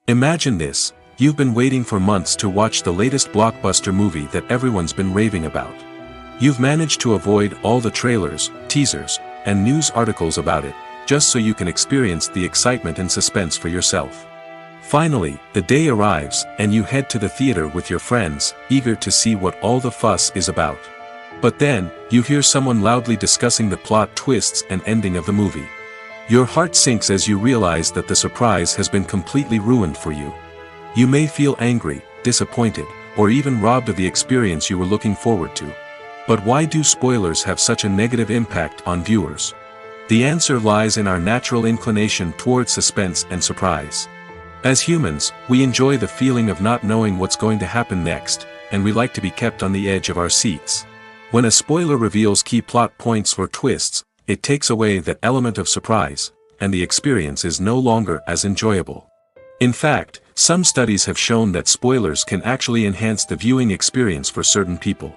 Imagine this: you've been waiting for months to watch the latest blockbuster movie that everyone's been raving about. You've managed to avoid all the trailers, teasers, and news articles about it, just so you can experience the excitement and suspense for yourself. Finally, the day arrives, and you head to the theater with your friends, eager to see what all the fuss is about. But then, you hear someone loudly discussing the plot twists and ending of the movie. Your heart sinks as you realize that the surprise has been completely ruined for you. You may feel angry, disappointed, or even robbed of the experience you were looking forward to. But why do spoilers have such a negative impact on viewers? The answer lies in our natural inclination toward suspense and surprise. As humans, we enjoy the feeling of not knowing what's going to happen next, and we like to be kept on the edge of our seats. When a spoiler reveals key plot points or twists, it takes away that element of surprise, and the experience is no longer as enjoyable. In fact, some studies have shown that spoilers can actually enhance the viewing experience for certain people.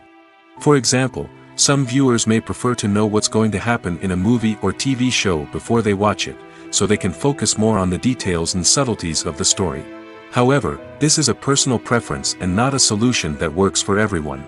For example, some viewers may prefer to know what's going to happen in a movie or TV show before they watch it, so they can focus more on the details and subtleties of the story. However, this is a personal preference and not a solution that works for everyone.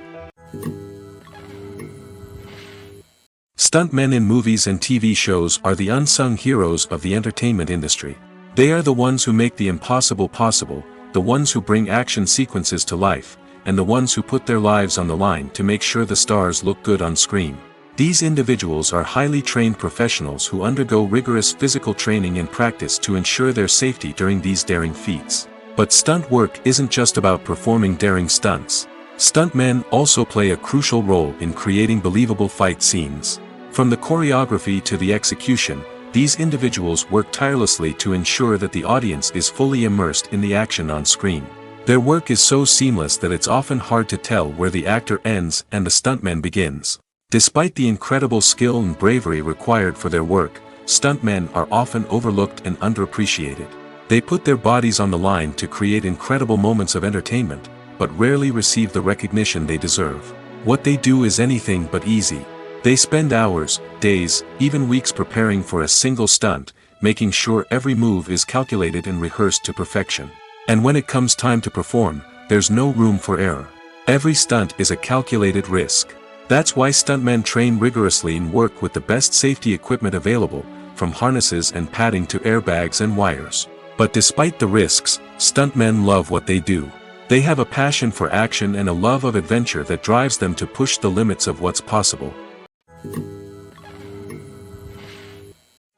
Stuntmen in movies and TV shows are the unsung heroes of the entertainment industry. They are the ones who make the impossible possible, the ones who bring action sequences to life, and the ones who put their lives on the line to make sure the stars look good on screen. These individuals are highly trained professionals who undergo rigorous physical training and practice to ensure their safety during these daring feats. But stunt work isn't just about performing daring stunts. Stuntmen also play a crucial role in creating believable fight scenes. From the choreography to the execution, these individuals work tirelessly to ensure that the audience is fully immersed in the action on screen. Their work is so seamless that it's often hard to tell where the actor ends and the stuntman begins. Despite the incredible skill and bravery required for their work, stuntmen are often overlooked and underappreciated. They put their bodies on the line to create incredible moments of entertainment, but rarely receive the recognition they deserve. What they do is anything but easy. They spend hours, days, even weeks preparing for a single stunt, making sure every move is calculated and rehearsed to perfection. And when it comes time to perform, there's no room for error. Every stunt is a calculated risk. That's why stuntmen train rigorously and work with the best safety equipment available, from harnesses and padding to airbags and wires. But despite the risks, stuntmen love what they do. They have a passion for action and a love of adventure that drives them to push the limits of what's possible.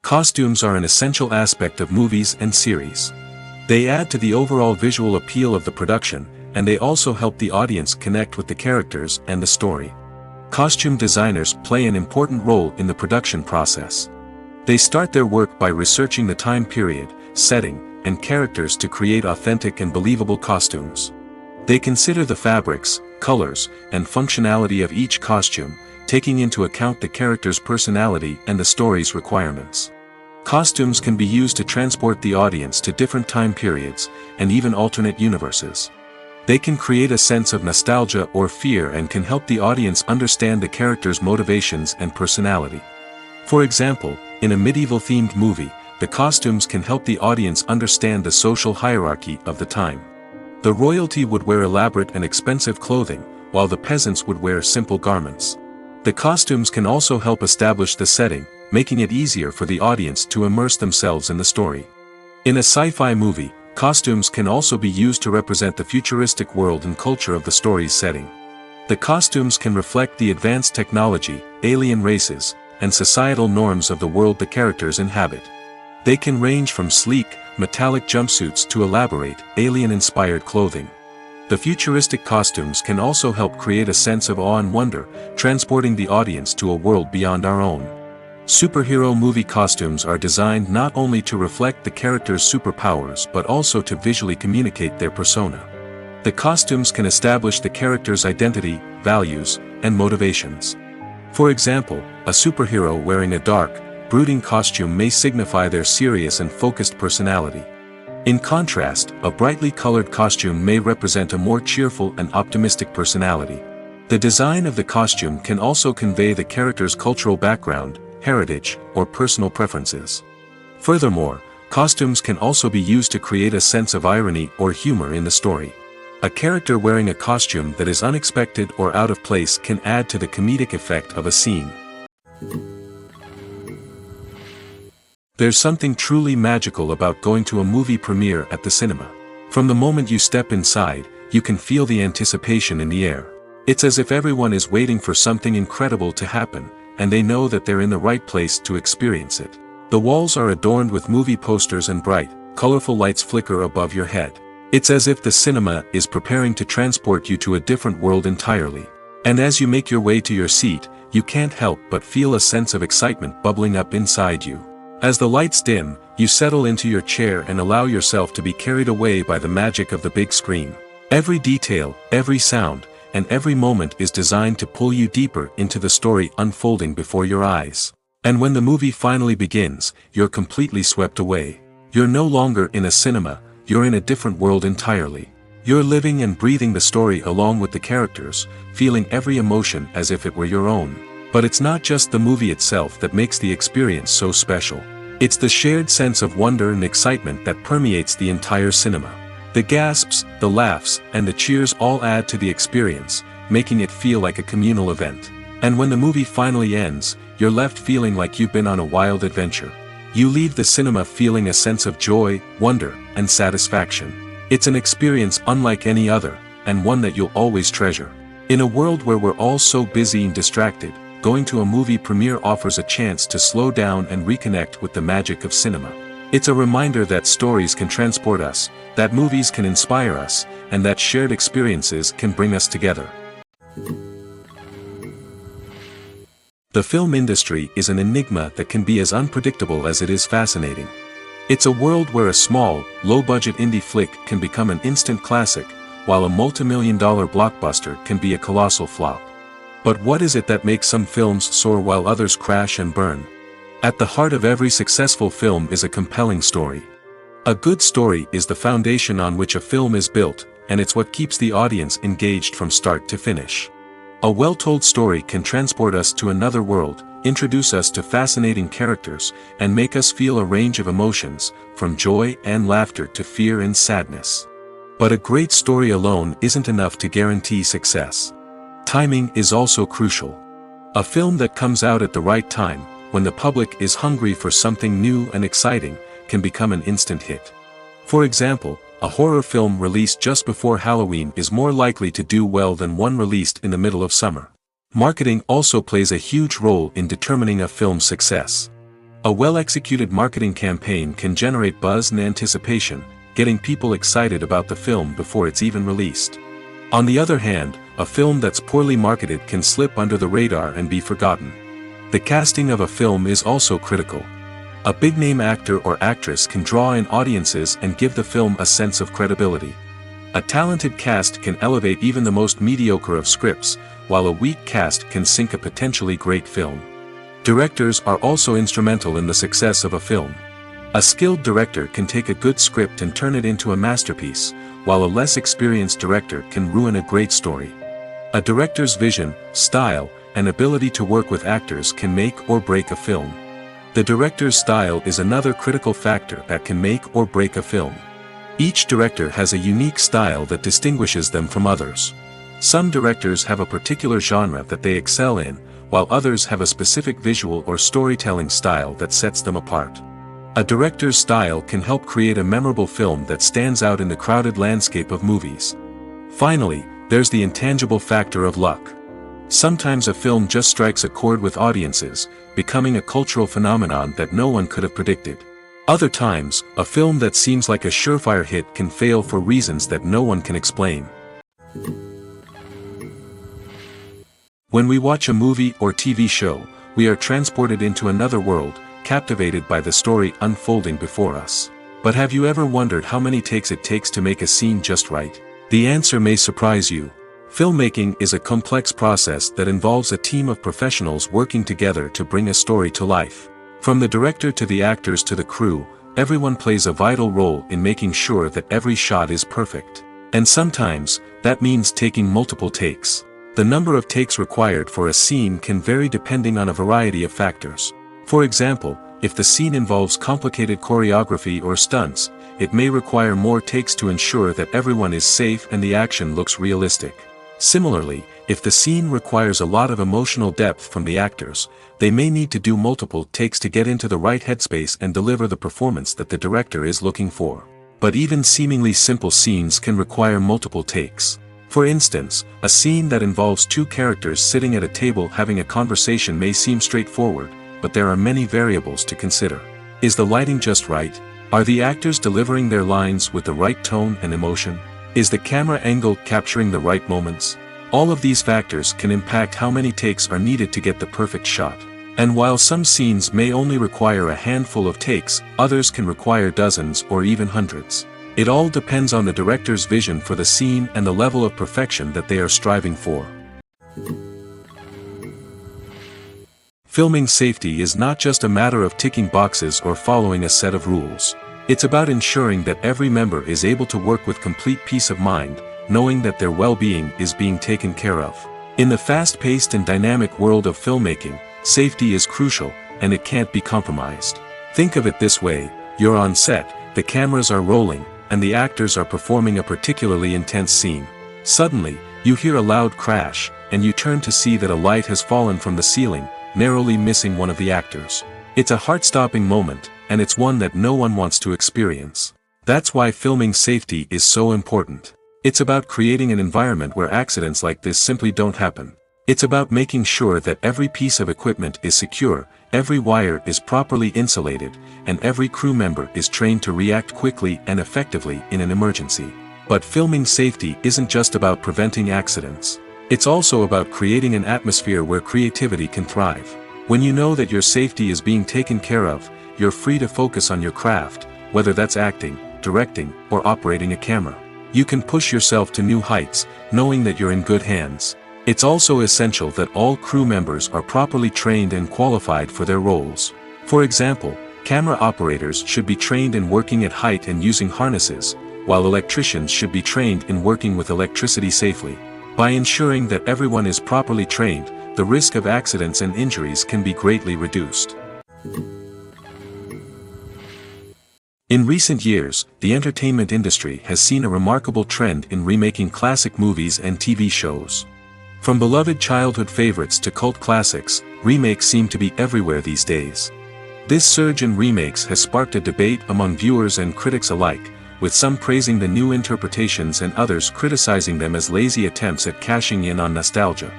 Costumes are an essential aspect of movies and series. They add to the overall visual appeal of the production, and they also help the audience connect with the characters and the story. Costume designers play an important role in the production process. They start their work by researching the time period, setting, and characters to create authentic and believable costumes. They consider the fabrics, colors, and functionality of each costume, taking into account the character's personality and the story's requirements. Costumes can be used to transport the audience to different time periods, and even alternate universes. They can create a sense of nostalgia or fear and can help the audience understand the character's motivations and personality. For example, in a medieval-themed movie, the costumes can help the audience understand the social hierarchy of the time. The royalty would wear elaborate and expensive clothing, while the peasants would wear simple garments. The costumes can also help establish the setting, making it easier for the audience to immerse themselves in the story. In a sci-fi movie, costumes can also be used to represent the futuristic world and culture of the story's setting. The costumes can reflect the advanced technology, alien races, and societal norms of the world the characters inhabit. They can range from sleek, metallic jumpsuits to elaborate, alien-inspired clothing. The futuristic costumes can also help create a sense of awe and wonder, transporting the audience to a world beyond our own. Superhero movie costumes are designed not only to reflect the character's superpowers but also to visually communicate their persona. The costumes can establish the character's identity, values, and motivations. For example, a superhero wearing a dark, brooding costume may signify their serious and focused personality. In contrast, a brightly colored costume may represent a more cheerful and optimistic personality. The design of the costume can also convey the character's cultural background, heritage, or personal preferences. Furthermore, costumes can also be used to create a sense of irony or humor in the story. A character wearing a costume that is unexpected or out of place can add to the comedic effect of a scene. There's something truly magical about going to a movie premiere at the cinema. From the moment you step inside, you can feel the anticipation in the air. It's as if everyone is waiting for something incredible to happen, and they know that they're in the right place to experience it. The walls are adorned with movie posters and bright, colorful lights flicker above your head. It's as if the cinema is preparing to transport you to a different world entirely. And as you make your way to your seat, you can't help but feel a sense of excitement bubbling up inside you. As the lights dim, you settle into your chair and allow yourself to be carried away by the magic of the big screen. Every detail, every sound, and every moment is designed to pull you deeper into the story unfolding before your eyes. And when the movie finally begins, you're completely swept away. You're no longer in a cinema, you're in a different world entirely. You're living and breathing the story along with the characters, feeling every emotion as if it were your own. But it's not just the movie itself that makes the experience so special. It's the shared sense of wonder and excitement that permeates the entire cinema. The gasps, the laughs, and the cheers all add to the experience, making it feel like a communal event. And when the movie finally ends, you're left feeling like you've been on a wild adventure. You leave the cinema feeling a sense of joy, wonder, and satisfaction. It's an experience unlike any other, and one that you'll always treasure. In a world where we're all so busy and distracted, going to a movie premiere offers a chance to slow down and reconnect with the magic of cinema. It's a reminder that stories can transport us, that movies can inspire us, and that shared experiences can bring us together. The film industry is an enigma that can be as unpredictable as it is fascinating. It's a world where a small, low-budget indie flick can become an instant classic, while a multi-million-dollar blockbuster can be a colossal flop. But what is it that makes some films soar while others crash and burn? At the heart of every successful film is a compelling story. A good story is the foundation on which a film is built, and it's what keeps the audience engaged from start to finish. A well-told story can transport us to another world, introduce us to fascinating characters, and make us feel a range of emotions, from joy and laughter to fear and sadness. But a great story alone isn't enough to guarantee success. Timing is also crucial. A film that comes out at the right time, when the public is hungry for something new and exciting, can become an instant hit. For example, a horror film released just before Halloween is more likely to do well than one released in the middle of summer. Marketing also plays a huge role in determining a film's success. A well-executed marketing campaign can generate buzz and anticipation, getting people excited about the film before it's even released. On the other hand, a film that's poorly marketed can slip under the radar and be forgotten. The casting of a film is also critical. A big-name actor or actress can draw in audiences and give the film a sense of credibility. A talented cast can elevate even the most mediocre of scripts, while a weak cast can sink a potentially great film. Directors are also instrumental in the success of a film. A skilled director can take a good script and turn it into a masterpiece, while a less experienced director can ruin a great story. A director's vision, style, and ability to work with actors can make or break a film. The director's style is another critical factor that can make or break a film. Each director has a unique style that distinguishes them from others. Some directors have a particular genre that they excel in, while others have a specific visual or storytelling style that sets them apart. A director's style can help create a memorable film that stands out in the crowded landscape of movies. Finally, there's the intangible factor of luck. Sometimes a film just strikes a chord with audiences, becoming a cultural phenomenon that no one could have predicted. Other times, a film that seems like a surefire hit can fail for reasons that no one can explain. When we watch a movie or TV show, we are transported into another world, captivated by the story unfolding before us. But have you ever wondered how many takes it takes to make a scene just right? The answer may surprise you. Filmmaking is a complex process that involves a team of professionals working together to bring a story to life. From the director to the actors to the crew, everyone plays a vital role in making sure that every shot is perfect. And sometimes, that means taking multiple takes. The number of takes required for a scene can vary depending on a variety of factors. For example, if the scene involves complicated choreography or stunts, it may require more takes to ensure that everyone is safe and the action looks realistic. Similarly, if the scene requires a lot of emotional depth from the actors, they may need to do multiple takes to get into the right headspace and deliver the performance that the director is looking for. But even seemingly simple scenes can require multiple takes. For instance, a scene that involves two characters sitting at a table having a conversation may seem straightforward, but there are many variables to consider. Is the lighting just right? Are the actors delivering their lines with the right tone and emotion? Is the camera angle capturing the right moments? All of these factors can impact how many takes are needed to get the perfect shot. And while some scenes may only require a handful of takes, others can require dozens or even hundreds. It all depends on the director's vision for the scene and the level of perfection that they are striving for. Filming safety is not just a matter of ticking boxes or following a set of rules. It's about ensuring that every member is able to work with complete peace of mind, knowing that their well-being is being taken care of. In the fast-paced and dynamic world of filmmaking, safety is crucial, and it can't be compromised. Think of it this way: you're on set, the cameras are rolling, and the actors are performing a particularly intense scene. Suddenly, you hear a loud crash, and you turn to see that a light has fallen from the ceiling, narrowly missing one of the actors. It's a heart-stopping moment, and it's one that no one wants to experience. That's why filming safety is so important. It's about creating an environment where accidents like this simply don't happen. It's about making sure that every piece of equipment is secure, every wire is properly insulated, and every crew member is trained to react quickly and effectively in an emergency. But filming safety isn't just about preventing accidents. It's also about creating an atmosphere where creativity can thrive. When you know that your safety is being taken care of, you're free to focus on your craft, whether that's acting, directing, or operating a camera. You can push yourself to new heights, knowing that you're in good hands. It's also essential that all crew members are properly trained and qualified for their roles. For example, camera operators should be trained in working at height and using harnesses, while electricians should be trained in working with electricity safely. By ensuring that everyone is properly trained, the risk of accidents and injuries can be greatly reduced. In recent years, the entertainment industry has seen a remarkable trend in remaking classic movies and TV shows. From beloved childhood favorites to cult classics, remakes seem to be everywhere these days. This surge in remakes has sparked a debate among viewers and critics alike, with some praising the new interpretations and others criticizing them as lazy attempts at cashing in on nostalgia.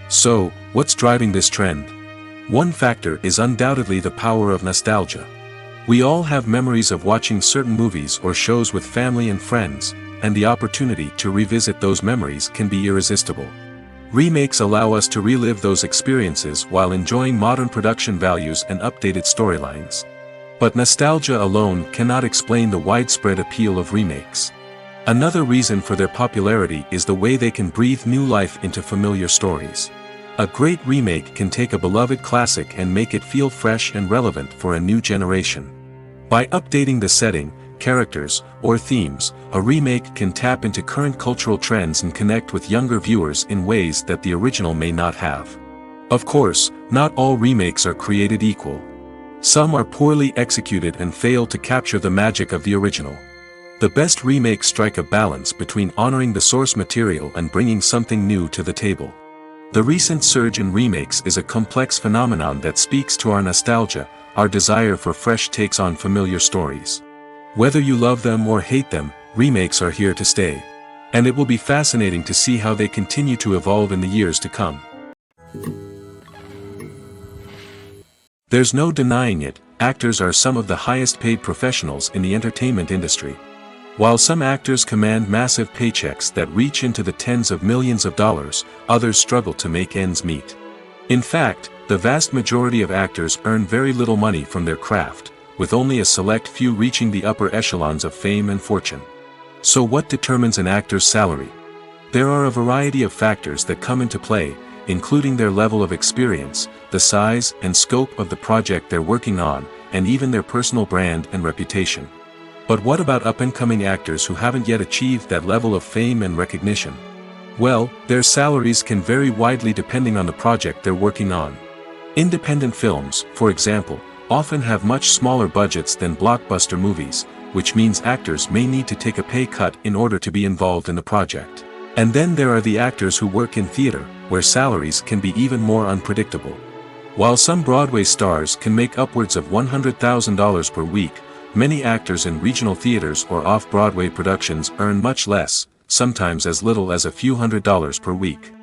So, what's driving this trend? One factor is undoubtedly the power of nostalgia. We all have memories of watching certain movies or shows with family and friends, and the opportunity to revisit those memories can be irresistible. Remakes allow us to relive those experiences while enjoying modern production values and updated storylines. But nostalgia alone cannot explain the widespread appeal of remakes. Another reason for their popularity is the way they can breathe new life into familiar stories. A great remake can take a beloved classic and make it feel fresh and relevant for a new generation. By updating the setting, characters, or themes, a remake can tap into current cultural trends and connect with younger viewers in ways that the original may not have. Of course, not all remakes are created equal. Some are poorly executed and fail to capture the magic of the original. The best remakes strike a balance between honoring the source material and bringing something new to the table. The recent surge in remakes is a complex phenomenon that speaks to our nostalgia, our desire for fresh takes on familiar stories. Whether you love them or hate them, remakes are here to stay. And it will be fascinating to see how they continue to evolve in the years to come. There's no denying it, actors are some of the highest paid professionals in the entertainment industry. While some actors command massive paychecks that reach into the tens of millions of dollars, others struggle to make ends meet. In fact, the vast majority of actors earn very little money from their craft, with only a select few reaching the upper echelons of fame and fortune. So what determines an actor's salary? There are a variety of factors that come into play, including their level of experience, the size and scope of the project they're working on, and even their personal brand and reputation. But what about up-and-coming actors who haven't yet achieved that level of fame and recognition? Well, their salaries can vary widely depending on the project they're working on. Independent films, for example, often have much smaller budgets than blockbuster movies, which means actors may need to take a pay cut in order to be involved in the project. And then there are the actors who work in theater, where salaries can be even more unpredictable. While some Broadway stars can make upwards of $100,000 per week, many actors in regional theaters or off-Broadway productions earn much less, sometimes as little as a few $100s per week.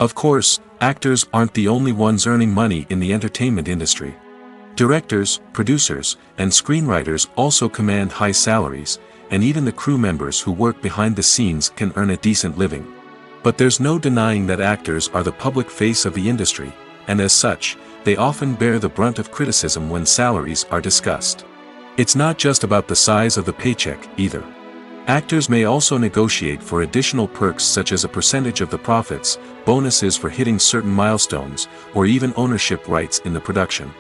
Of course, actors aren't the only ones earning money in the entertainment industry. Directors, producers, and screenwriters also command high salaries, and even the crew members who work behind the scenes can earn a decent living. But there's no denying that actors are the public face of the industry, and as such, they often bear the brunt of criticism when salaries are discussed. It's not just about the size of the paycheck, either. Actors may also negotiate for additional perks such as a percentage of the profits, bonuses for hitting certain milestones, or even ownership rights in the production.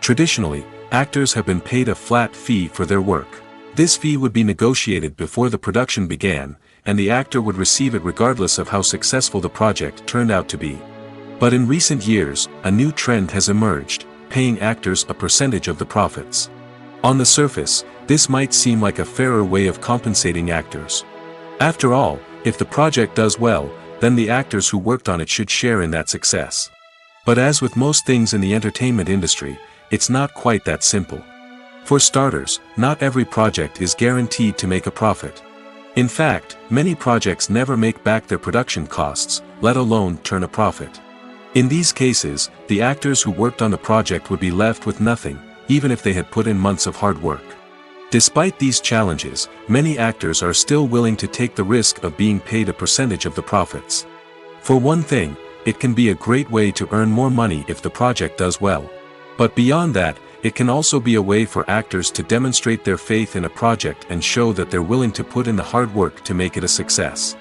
Traditionally, actors have been paid a flat fee for their work. This fee would be negotiated before the production began, and the actor would receive it regardless of how successful the project turned out to be. But in recent years, a new trend has emerged, paying actors a percentage of the profits. On the surface, this might seem like a fairer way of compensating actors. After all, if the project does well, then the actors who worked on it should share in that success. But as with most things in the entertainment industry, it's not quite that simple. For starters, not every project is guaranteed to make a profit. In fact, many projects never make back their production costs, let alone turn a profit. In these cases, the actors who worked on the project would be left with nothing, even if they had put in months of hard work. Despite these challenges, many actors are still willing to take the risk of being paid a percentage of the profits. For one thing, it can be a great way to earn more money if the project does well. But beyond that, it can also be a way for actors to demonstrate their faith in a project and show that they're willing to put in the hard work to make it a success.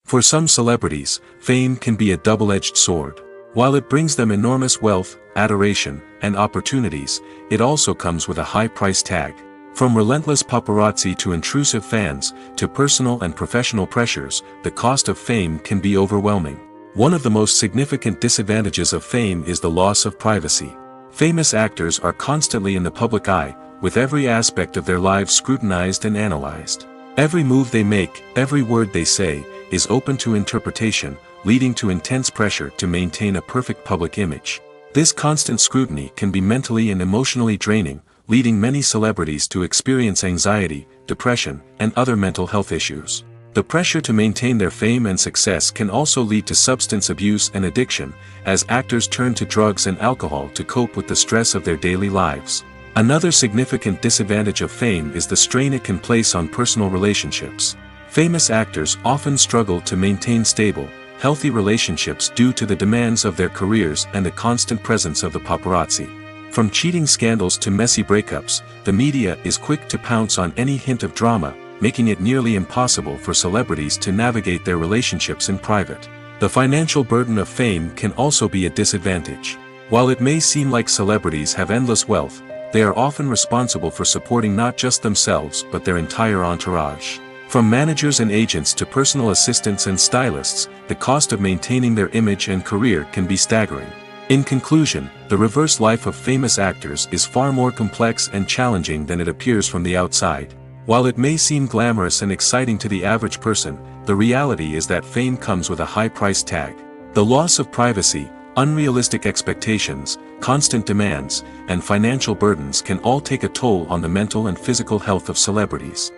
For some celebrities, fame can be a double-edged sword. While it brings them enormous wealth, adoration, and opportunities, it also comes with a high price tag. From relentless paparazzi to intrusive fans, to personal and professional pressures, the cost of fame can be overwhelming. One of the most significant disadvantages of fame is the loss of privacy. Famous actors are constantly in the public eye, with every aspect of their lives scrutinized and analyzed. Every move they make, every word they say, is open to interpretation, leading to intense pressure to maintain a perfect public image. This constant scrutiny can be mentally and emotionally draining, leading many celebrities to experience anxiety, depression, and other mental health issues. The pressure to maintain their fame and success can also lead to substance abuse and addiction, as actors turn to drugs and alcohol to cope with the stress of their daily lives. Another significant disadvantage of fame is the strain it can place on personal relationships. Famous actors often struggle to maintain stable, healthy relationships due to the demands of their careers and the constant presence of the paparazzi. From cheating scandals to messy breakups, the media is quick to pounce on any hint of drama, making it nearly impossible for celebrities to navigate their relationships in private. The financial burden of fame can also be a disadvantage. While it may seem like celebrities have endless wealth, they are often responsible for supporting not just themselves but their entire entourage. From managers and agents to personal assistants and stylists, the cost of maintaining their image and career can be staggering. In conclusion, the reverse life of famous actors is far more complex and challenging than it appears from the outside. While it may seem glamorous and exciting to the average person, the reality is that fame comes with a high price tag. The loss of privacy, unrealistic expectations, constant demands, and financial burdens can all take a toll on the mental and physical health of celebrities.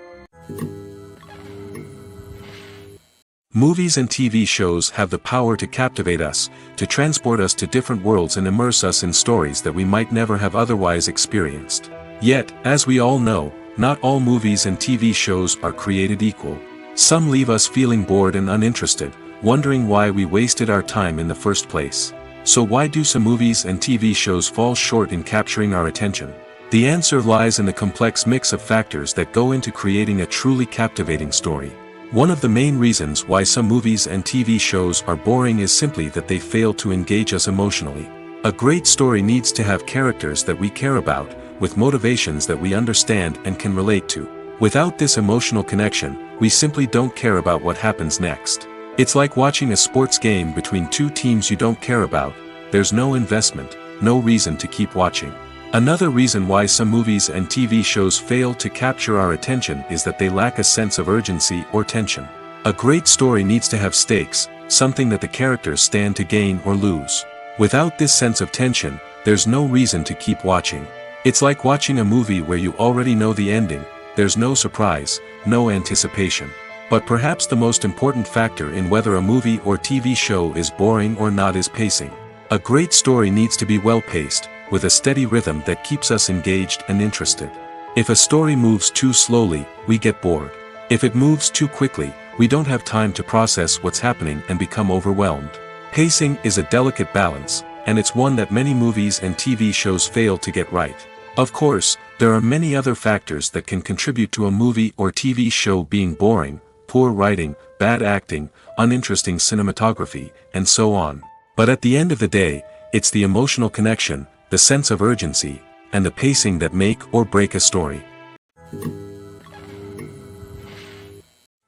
Movies and TV shows have the power to captivate us, to transport us to different worlds and immerse us in stories that we might never have otherwise experienced. Yet, as we all know, not all movies and TV shows are created equal. Some leave us feeling bored and uninterested, wondering why we wasted our time in the first place. So why do some movies and TV shows fall short in capturing our attention? The answer lies in the complex mix of factors that go into creating a truly captivating story. One of the main reasons why some movies and TV shows are boring is simply that they fail to engage us emotionally. A great story needs to have characters that we care about, with motivations that we understand and can relate to. Without this emotional connection, we simply don't care about what happens next. It's like watching a sports game between two teams you don't care about. There's no investment, no reason to keep watching. Another reason why some movies and TV shows fail to capture our attention is that they lack a sense of urgency or tension. A great story needs to have stakes, something that the characters stand to gain or lose. Without this sense of tension, there's no reason to keep watching. It's like watching a movie where you already know the ending. There's no surprise, no anticipation. But perhaps the most important factor in whether a movie or TV show is boring or not is pacing. A great story needs to be well-paced, with a steady rhythm that keeps us engaged and interested. If a story moves too slowly, we get bored. If it moves too quickly, we don't have time to process what's happening and become overwhelmed. Pacing is a delicate balance, and it's one that many movies and TV shows fail to get right. Of course, there are many other factors that can contribute to a movie or TV show being boring: poor writing, bad acting, uninteresting cinematography, and so on. But at the end of the day, it's the emotional connection, the sense of urgency, and the pacing that make or break a story.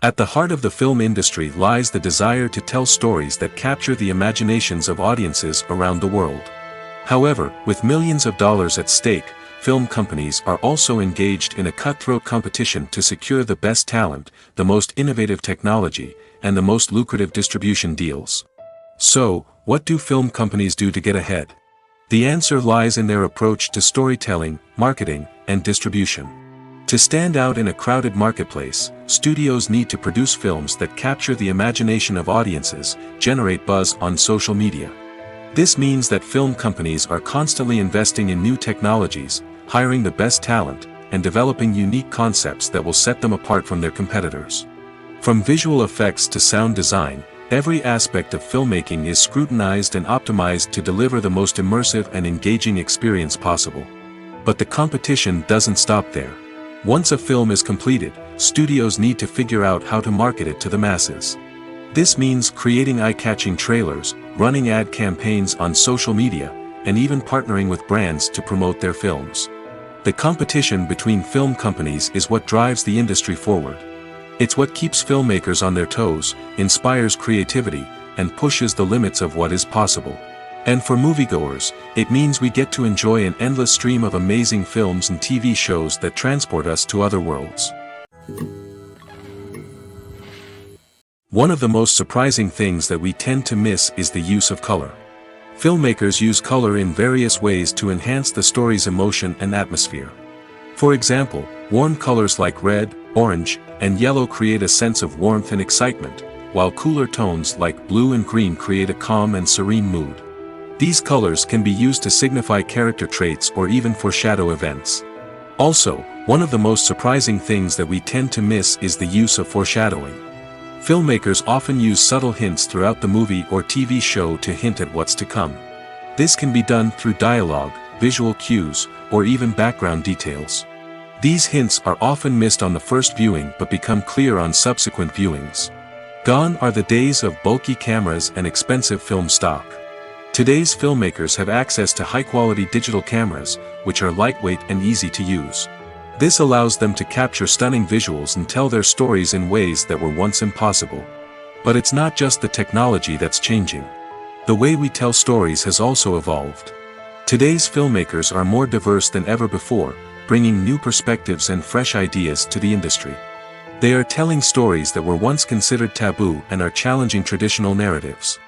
At the heart of the film industry lies the desire to tell stories that capture the imaginations of audiences around the world. However, with millions of dollars at stake, film companies are also engaged in a cutthroat competition to secure the best talent, the most innovative technology, and the most lucrative distribution deals. So, what do film companies do to get ahead? The answer lies in their approach to storytelling, marketing, and distribution. To stand out in a crowded marketplace, studios need to produce films that capture the imagination of audiences, generate buzz on social media. This means that film companies are constantly investing in new technologies, hiring the best talent, and developing unique concepts that will set them apart from their competitors. From visual effects to sound design, every aspect of filmmaking is scrutinized and optimized to deliver the most immersive and engaging experience possible. But the competition doesn't stop there. Once a film is completed, studios need to figure out how to market it to the masses. This means creating eye-catching trailers, running ad campaigns on social media, and even partnering with brands to promote their films. The competition between film companies is what drives the industry forward. It's what keeps filmmakers on their toes, inspires creativity, and pushes the limits of what is possible. And for moviegoers, it means we get to enjoy an endless stream of amazing films and TV shows that transport us to other worlds. One of the most surprising things that we tend to miss is the use of color. Filmmakers use color in various ways to enhance the story's emotion and atmosphere. For example, warm colors like red, orange, and yellow create a sense of warmth and excitement, while cooler tones like blue and green create a calm and serene mood. These colors can be used to signify character traits or even foreshadow events. Also, one of the most surprising things that we tend to miss is the use of foreshadowing. Filmmakers often use subtle hints throughout the movie or TV show to hint at what's to come. This can be done through dialogue, visual cues, or even background details. These hints are often missed on the first viewing but become clear on subsequent viewings. Gone are the days of bulky cameras and expensive film stock. Today's filmmakers have access to high-quality digital cameras, which are lightweight and easy to use. This allows them to capture stunning visuals and tell their stories in ways that were once impossible. But it's not just the technology that's changing. The way we tell stories has also evolved. Today's filmmakers are more diverse than ever before, bringing new perspectives and fresh ideas to the industry. They are telling stories that were once considered taboo and are challenging traditional narratives.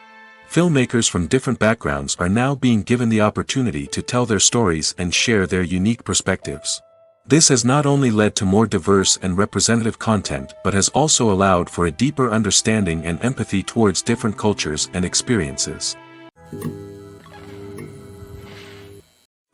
Filmmakers from different backgrounds are now being given the opportunity to tell their stories and share their unique perspectives. This has not only led to more diverse and representative content but has also allowed for a deeper understanding and empathy towards different cultures and experiences.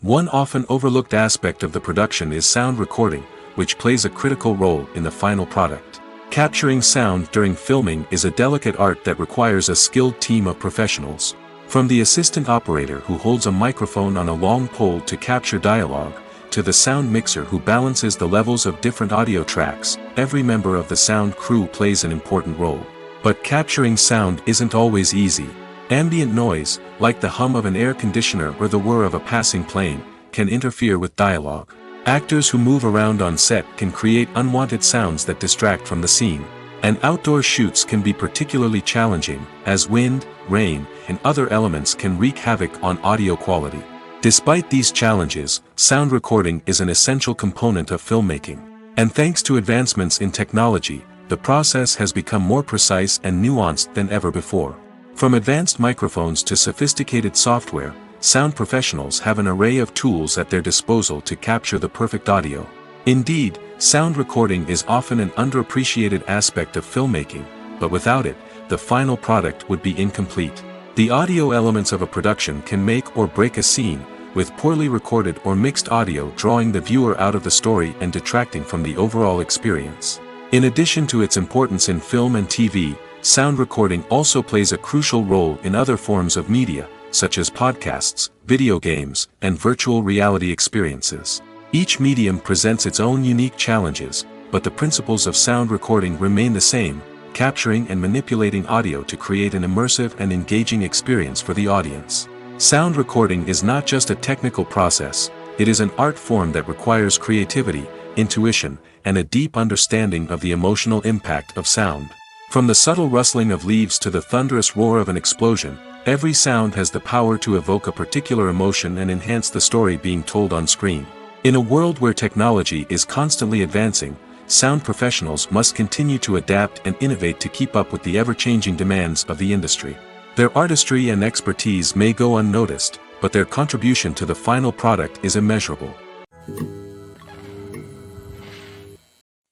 One often overlooked aspect of the production is sound recording, which plays a critical role in the final product. Capturing sound during filming is a delicate art that requires a skilled team of professionals. From the assistant operator who holds a microphone on a long pole to capture dialogue, to the sound mixer who balances the levels of different audio tracks, every member of the sound crew plays an important role. But capturing sound isn't always easy. Ambient noise, like the hum of an air conditioner or the whir of a passing plane, can interfere with dialogue. Actors who move around on set can create unwanted sounds that distract from the scene. And outdoor shoots can be particularly challenging, as wind, rain, and other elements can wreak havoc on audio quality. Despite these challenges, sound recording is an essential component of filmmaking. And thanks to advancements in technology, the process has become more precise and nuanced than ever before. From advanced microphones to sophisticated software, sound professionals have an array of tools at their disposal to capture the perfect audio. Indeed, sound recording is often an underappreciated aspect of filmmaking, but without it, the final product would be incomplete. The audio elements of a production can make or break a scene, with poorly recorded or mixed audio drawing the viewer out of the story and detracting from the overall experience. In addition to its importance in film and TV, sound recording also plays a crucial role in other forms of media, such as podcasts, video games, and virtual reality experiences. Each medium presents its own unique challenges, but the principles of sound recording remain the same, capturing and manipulating audio to create an immersive and engaging experience for the audience. Sound recording is not just a technical process, it is an art form that requires creativity, intuition, and a deep understanding of the emotional impact of sound. From the subtle rustling of leaves to the thunderous roar of an explosion, every sound has the power to evoke a particular emotion and enhance the story being told on screen. In a world where technology is constantly advancing, sound professionals must continue to adapt and innovate to keep up with the ever-changing demands of the industry. Their artistry and expertise may go unnoticed, but their contribution to the final product is immeasurable.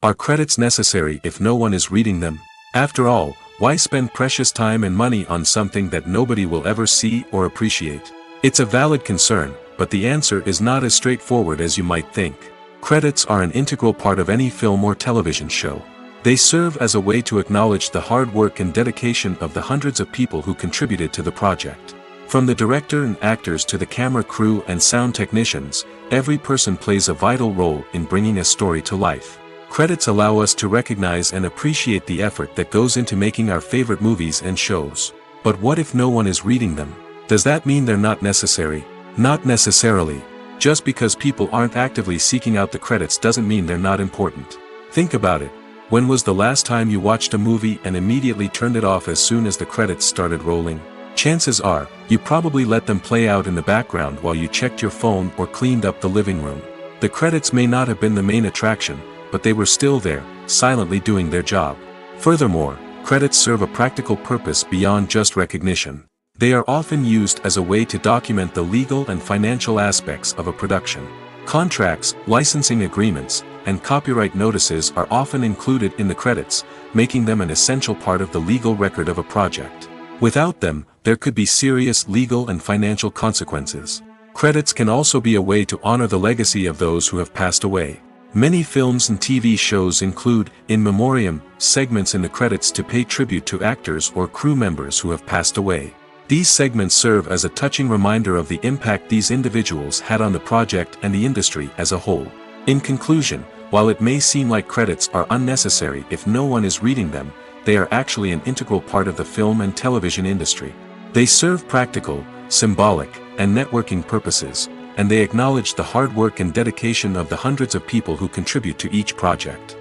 Are credits necessary if no one is reading them? After all, why spend precious time and money on something that nobody will ever see or appreciate? It's a valid concern, but the answer is not as straightforward as you might think. Credits are an integral part of any film or television show. They serve as a way to acknowledge the hard work and dedication of the hundreds of people who contributed to the project. From the director and actors to the camera crew and sound technicians, every person plays a vital role in bringing a story to life. Credits allow us to recognize and appreciate the effort that goes into making our favorite movies and shows. But what if no one is reading them? Does that mean they're not necessary? Not necessarily. Just because people aren't actively seeking out the credits doesn't mean they're not important. Think about it. When was the last time you watched a movie and immediately turned it off as soon as the credits started rolling? Chances are, you probably let them play out in the background while you checked your phone or cleaned up the living room. The credits may not have been the main attraction, but they were still there, silently doing their job. Furthermore, credits serve a practical purpose beyond just recognition. They are often used as a way to document the legal and financial aspects of a production. Contracts, licensing agreements, and copyright notices are often included in the credits, making them an essential part of the legal record of a project. Without them, there could be serious legal and financial consequences. Credits can also be a way to honor the legacy of those who have passed away. Many films and TV shows include, in memoriam, segments in the credits to pay tribute to actors or crew members who have passed away. These segments serve as a touching reminder of the impact these individuals had on the project and the industry as a whole. In conclusion, while it may seem like credits are unnecessary if no one is reading them, they are actually an integral part of the film and television industry. They serve practical, symbolic, and networking purposes, and they acknowledge the hard work and dedication of the hundreds of people who contribute to each project.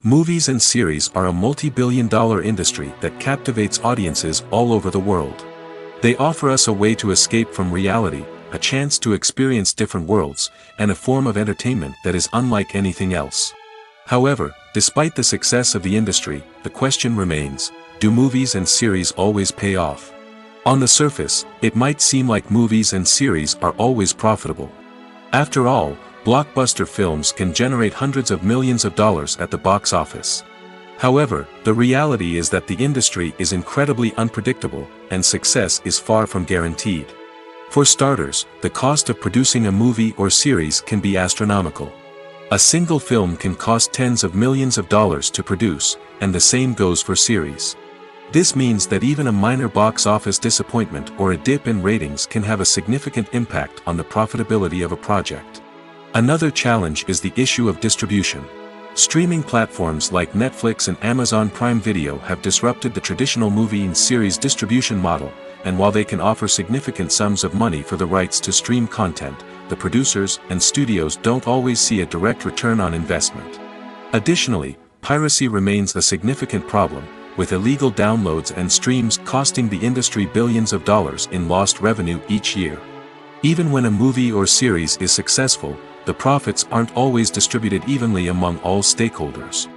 Movies and series are a multi-billion-dollar industry that captivates audiences all over the world. They offer us a way to escape from reality, a chance to experience different worlds, and a form of entertainment that is unlike anything else. However, despite the success of the industry, the question remains, do movies and series always pay off? On the surface, it might seem like movies and series are always profitable. After all, blockbuster films can generate hundreds of millions of dollars at the box office. However, the reality is that the industry is incredibly unpredictable, and success is far from guaranteed. For starters, the cost of producing a movie or series can be astronomical. A single film can cost tens of millions of dollars to produce, and the same goes for series. This means that even a minor box office disappointment or a dip in ratings can have a significant impact on the profitability of a project. Another challenge is the issue of distribution. Streaming platforms like Netflix and Amazon Prime Video have disrupted the traditional movie and series distribution model, and while they can offer significant sums of money for the rights to stream content, the producers and studios don't always see a direct return on investment. Additionally, piracy remains a significant problem, with illegal downloads and streams costing the industry billions of dollars in lost revenue each year. Even when a movie or series is successful, the profits aren't always distributed evenly among all stakeholders.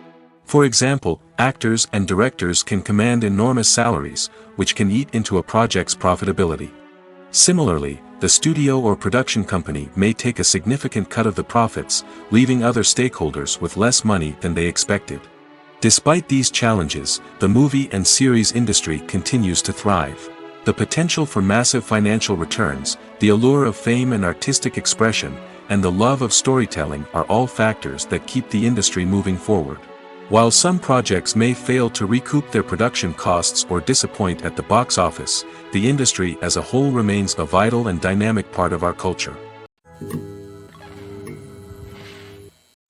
For example, actors and directors can command enormous salaries, which can eat into a project's profitability. Similarly, the studio or production company may take a significant cut of the profits, leaving other stakeholders with less money than they expected. Despite these challenges, the movie and series industry continues to thrive. The potential for massive financial returns, the allure of fame and artistic expression, and the love of storytelling are all factors that keep the industry moving forward. While some projects may fail to recoup their production costs or disappoint at the box office, the industry as a whole remains a vital and dynamic part of our culture.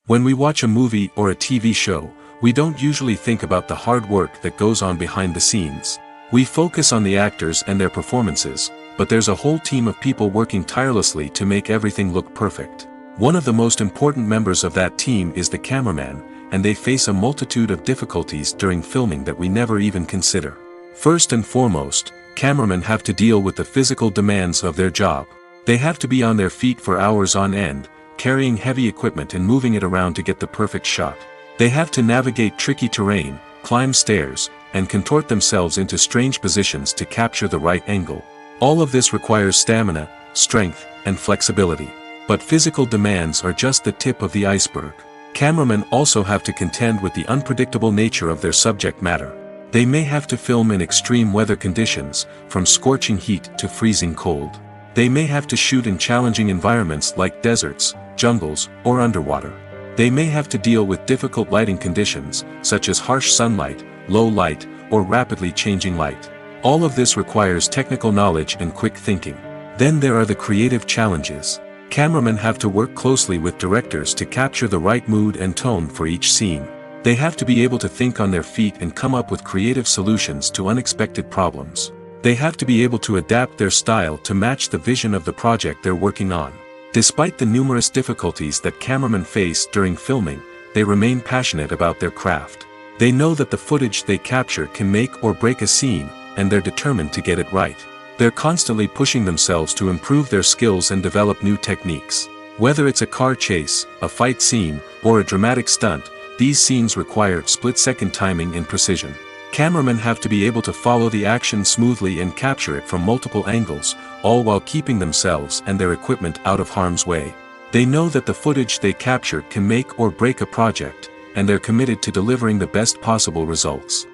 When we watch a movie or a TV show, we don't usually think about the hard work that goes on behind the scenes. We focus on the actors and their performances, but there's a whole team of people working tirelessly to make everything look perfect. One of the most important members of that team is the cameraman, and they face a multitude of difficulties during filming that we never even consider. First and foremost, cameramen have to deal with the physical demands of their job. They have to be on their feet for hours on end, carrying heavy equipment and moving it around to get the perfect shot. They have to navigate tricky terrain, climb stairs, and contort themselves into strange positions to capture the right angle. All of this requires stamina, strength, and flexibility. But physical demands are just the tip of the iceberg. Cameramen also have to contend with the unpredictable nature of their subject matter. They may have to film in extreme weather conditions, from scorching heat to freezing cold. They may have to shoot in challenging environments like deserts, jungles, or underwater. They may have to deal with difficult lighting conditions, such as harsh sunlight, low light, or rapidly changing light. All of this requires technical knowledge and quick thinking. Then there are the creative challenges. Cameramen have to work closely with directors to capture the right mood and tone for each scene. They have to be able to think on their feet and come up with creative solutions to unexpected problems. They have to be able to adapt their style to match the vision of the project they're working on. Despite the numerous difficulties that cameramen face during filming, they remain passionate about their craft. They know that the footage they capture can make or break a scene, and they're determined to get it right. They're constantly pushing themselves to improve their skills and develop new techniques. Whether it's a car chase, a fight scene, or a dramatic stunt, these scenes require split-second timing and precision. Cameramen have to be able to follow the action smoothly and capture it from multiple angles, all while keeping themselves and their equipment out of harm's way. They know that the footage they capture can make or break a project, and they're committed to delivering the best possible results.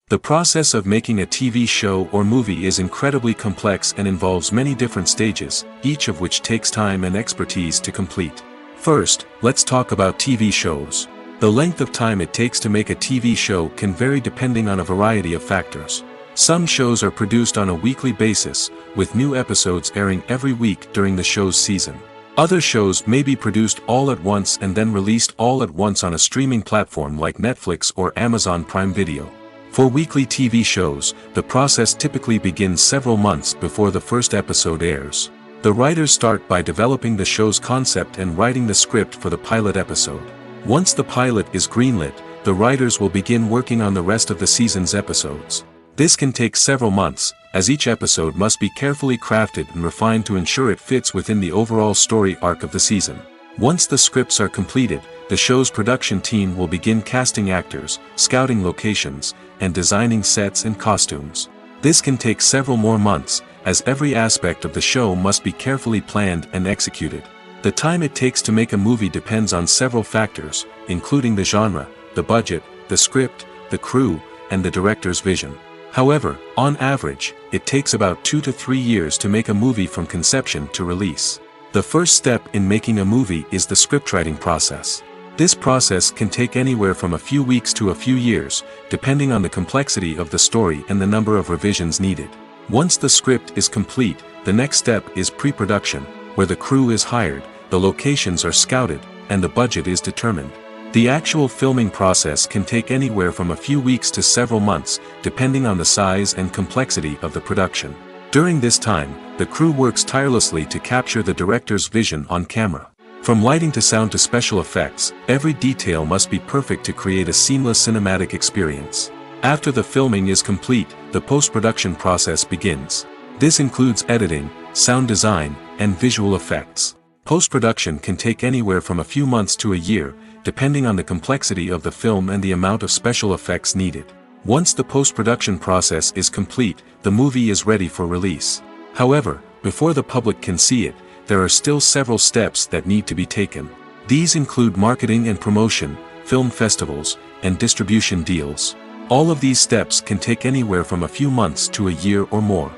The process of making a TV show or movie is incredibly complex and involves many different stages, each of which takes time and expertise to complete. First, let's talk about TV shows. The length of time it takes to make a TV show can vary depending on a variety of factors. Some shows are produced on a weekly basis, with new episodes airing every week during the show's season. Other shows may be produced all at once and then released all at once on a streaming platform like Netflix or Amazon Prime Video. For weekly TV shows, the process typically begins several months before the first episode airs. The writers start by developing the show's concept and writing the script for the pilot episode. Once the pilot is greenlit, the writers will begin working on the rest of the season's episodes. This can take several months, as each episode must be carefully crafted and refined to ensure it fits within the overall story arc of the season. Once the scripts are completed, the show's production team will begin casting actors, scouting locations, and designing sets and costumes. This can take several more months, as every aspect of the show must be carefully planned and executed. The time it takes to make a movie depends on several factors, including the genre, the budget, the script, the crew, and the director's vision. However, on average, it takes about 2 to 3 years to make a movie from conception to release. The first step in making a movie is the scriptwriting process. This process can take anywhere from a few weeks to a few years, depending on the complexity of the story and the number of revisions needed. Once the script is complete, the next step is pre-production, where the crew is hired, the locations are scouted, and the budget is determined. The actual filming process can take anywhere from a few weeks to several months, depending on the size and complexity of the production. During this time, the crew works tirelessly to capture the director's vision on camera. From lighting to sound to special effects, every detail must be perfect to create a seamless cinematic experience. After the filming is complete, the post-production process begins. This includes editing, sound design, and visual effects. Post-production can take anywhere from a few months to a year, depending on the complexity of the film and the amount of special effects needed. Once the post-production process is complete, the movie is ready for release. However, before the public can see it, there are still several steps that need to be taken. These include marketing and promotion, film festivals, and distribution deals. All of these steps can take anywhere from a few months to a year or more.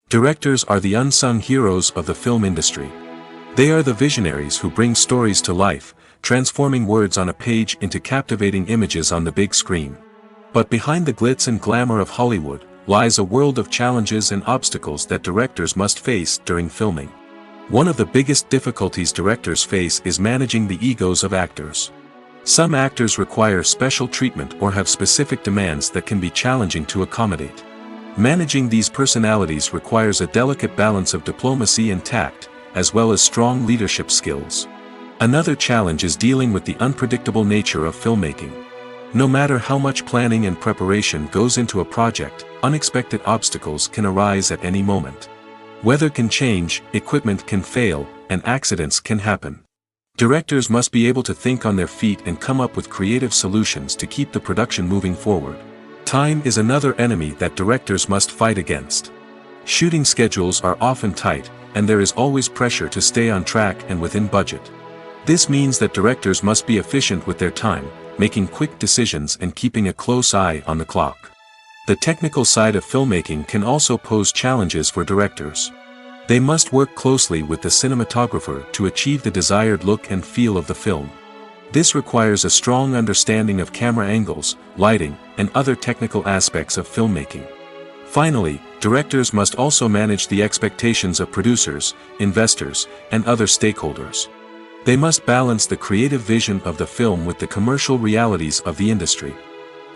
Directors are the unsung heroes of the film industry. They are the visionaries who bring stories to life, transforming words on a page into captivating images on the big screen. But behind the glitz and glamour of Hollywood, lies a world of challenges and obstacles that directors must face during filming. One of the biggest difficulties directors face is managing the egos of actors. Some actors require special treatment or have specific demands that can be challenging to accommodate. Managing these personalities requires a delicate balance of diplomacy and tact, as well as strong leadership skills. Another challenge is dealing with the unpredictable nature of filmmaking. No matter how much planning and preparation goes into a project, unexpected obstacles can arise at any moment. Weather can change, equipment can fail, and accidents can happen. Directors must be able to think on their feet and come up with creative solutions to keep the production moving forward. Time is another enemy that directors must fight against. Shooting schedules are often tight, and there is always pressure to stay on track and within budget. This means that directors must be efficient with their time, making quick decisions and keeping a close eye on the clock. The technical side of filmmaking can also pose challenges for directors. They must work closely with the cinematographer to achieve the desired look and feel of the film. This requires a strong understanding of camera angles, lighting, and other technical aspects of filmmaking. Finally, directors must also manage the expectations of producers, investors, and other stakeholders. They must balance the creative vision of the film with the commercial realities of the industry.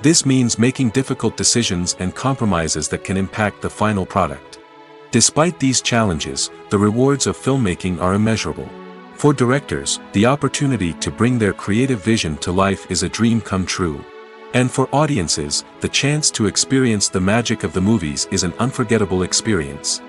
This means making difficult decisions and compromises that can impact the final product. Despite these challenges, the rewards of filmmaking are immeasurable. For directors, the opportunity to bring their creative vision to life is a dream come true. And for audiences, the chance to experience the magic of the movies is an unforgettable experience.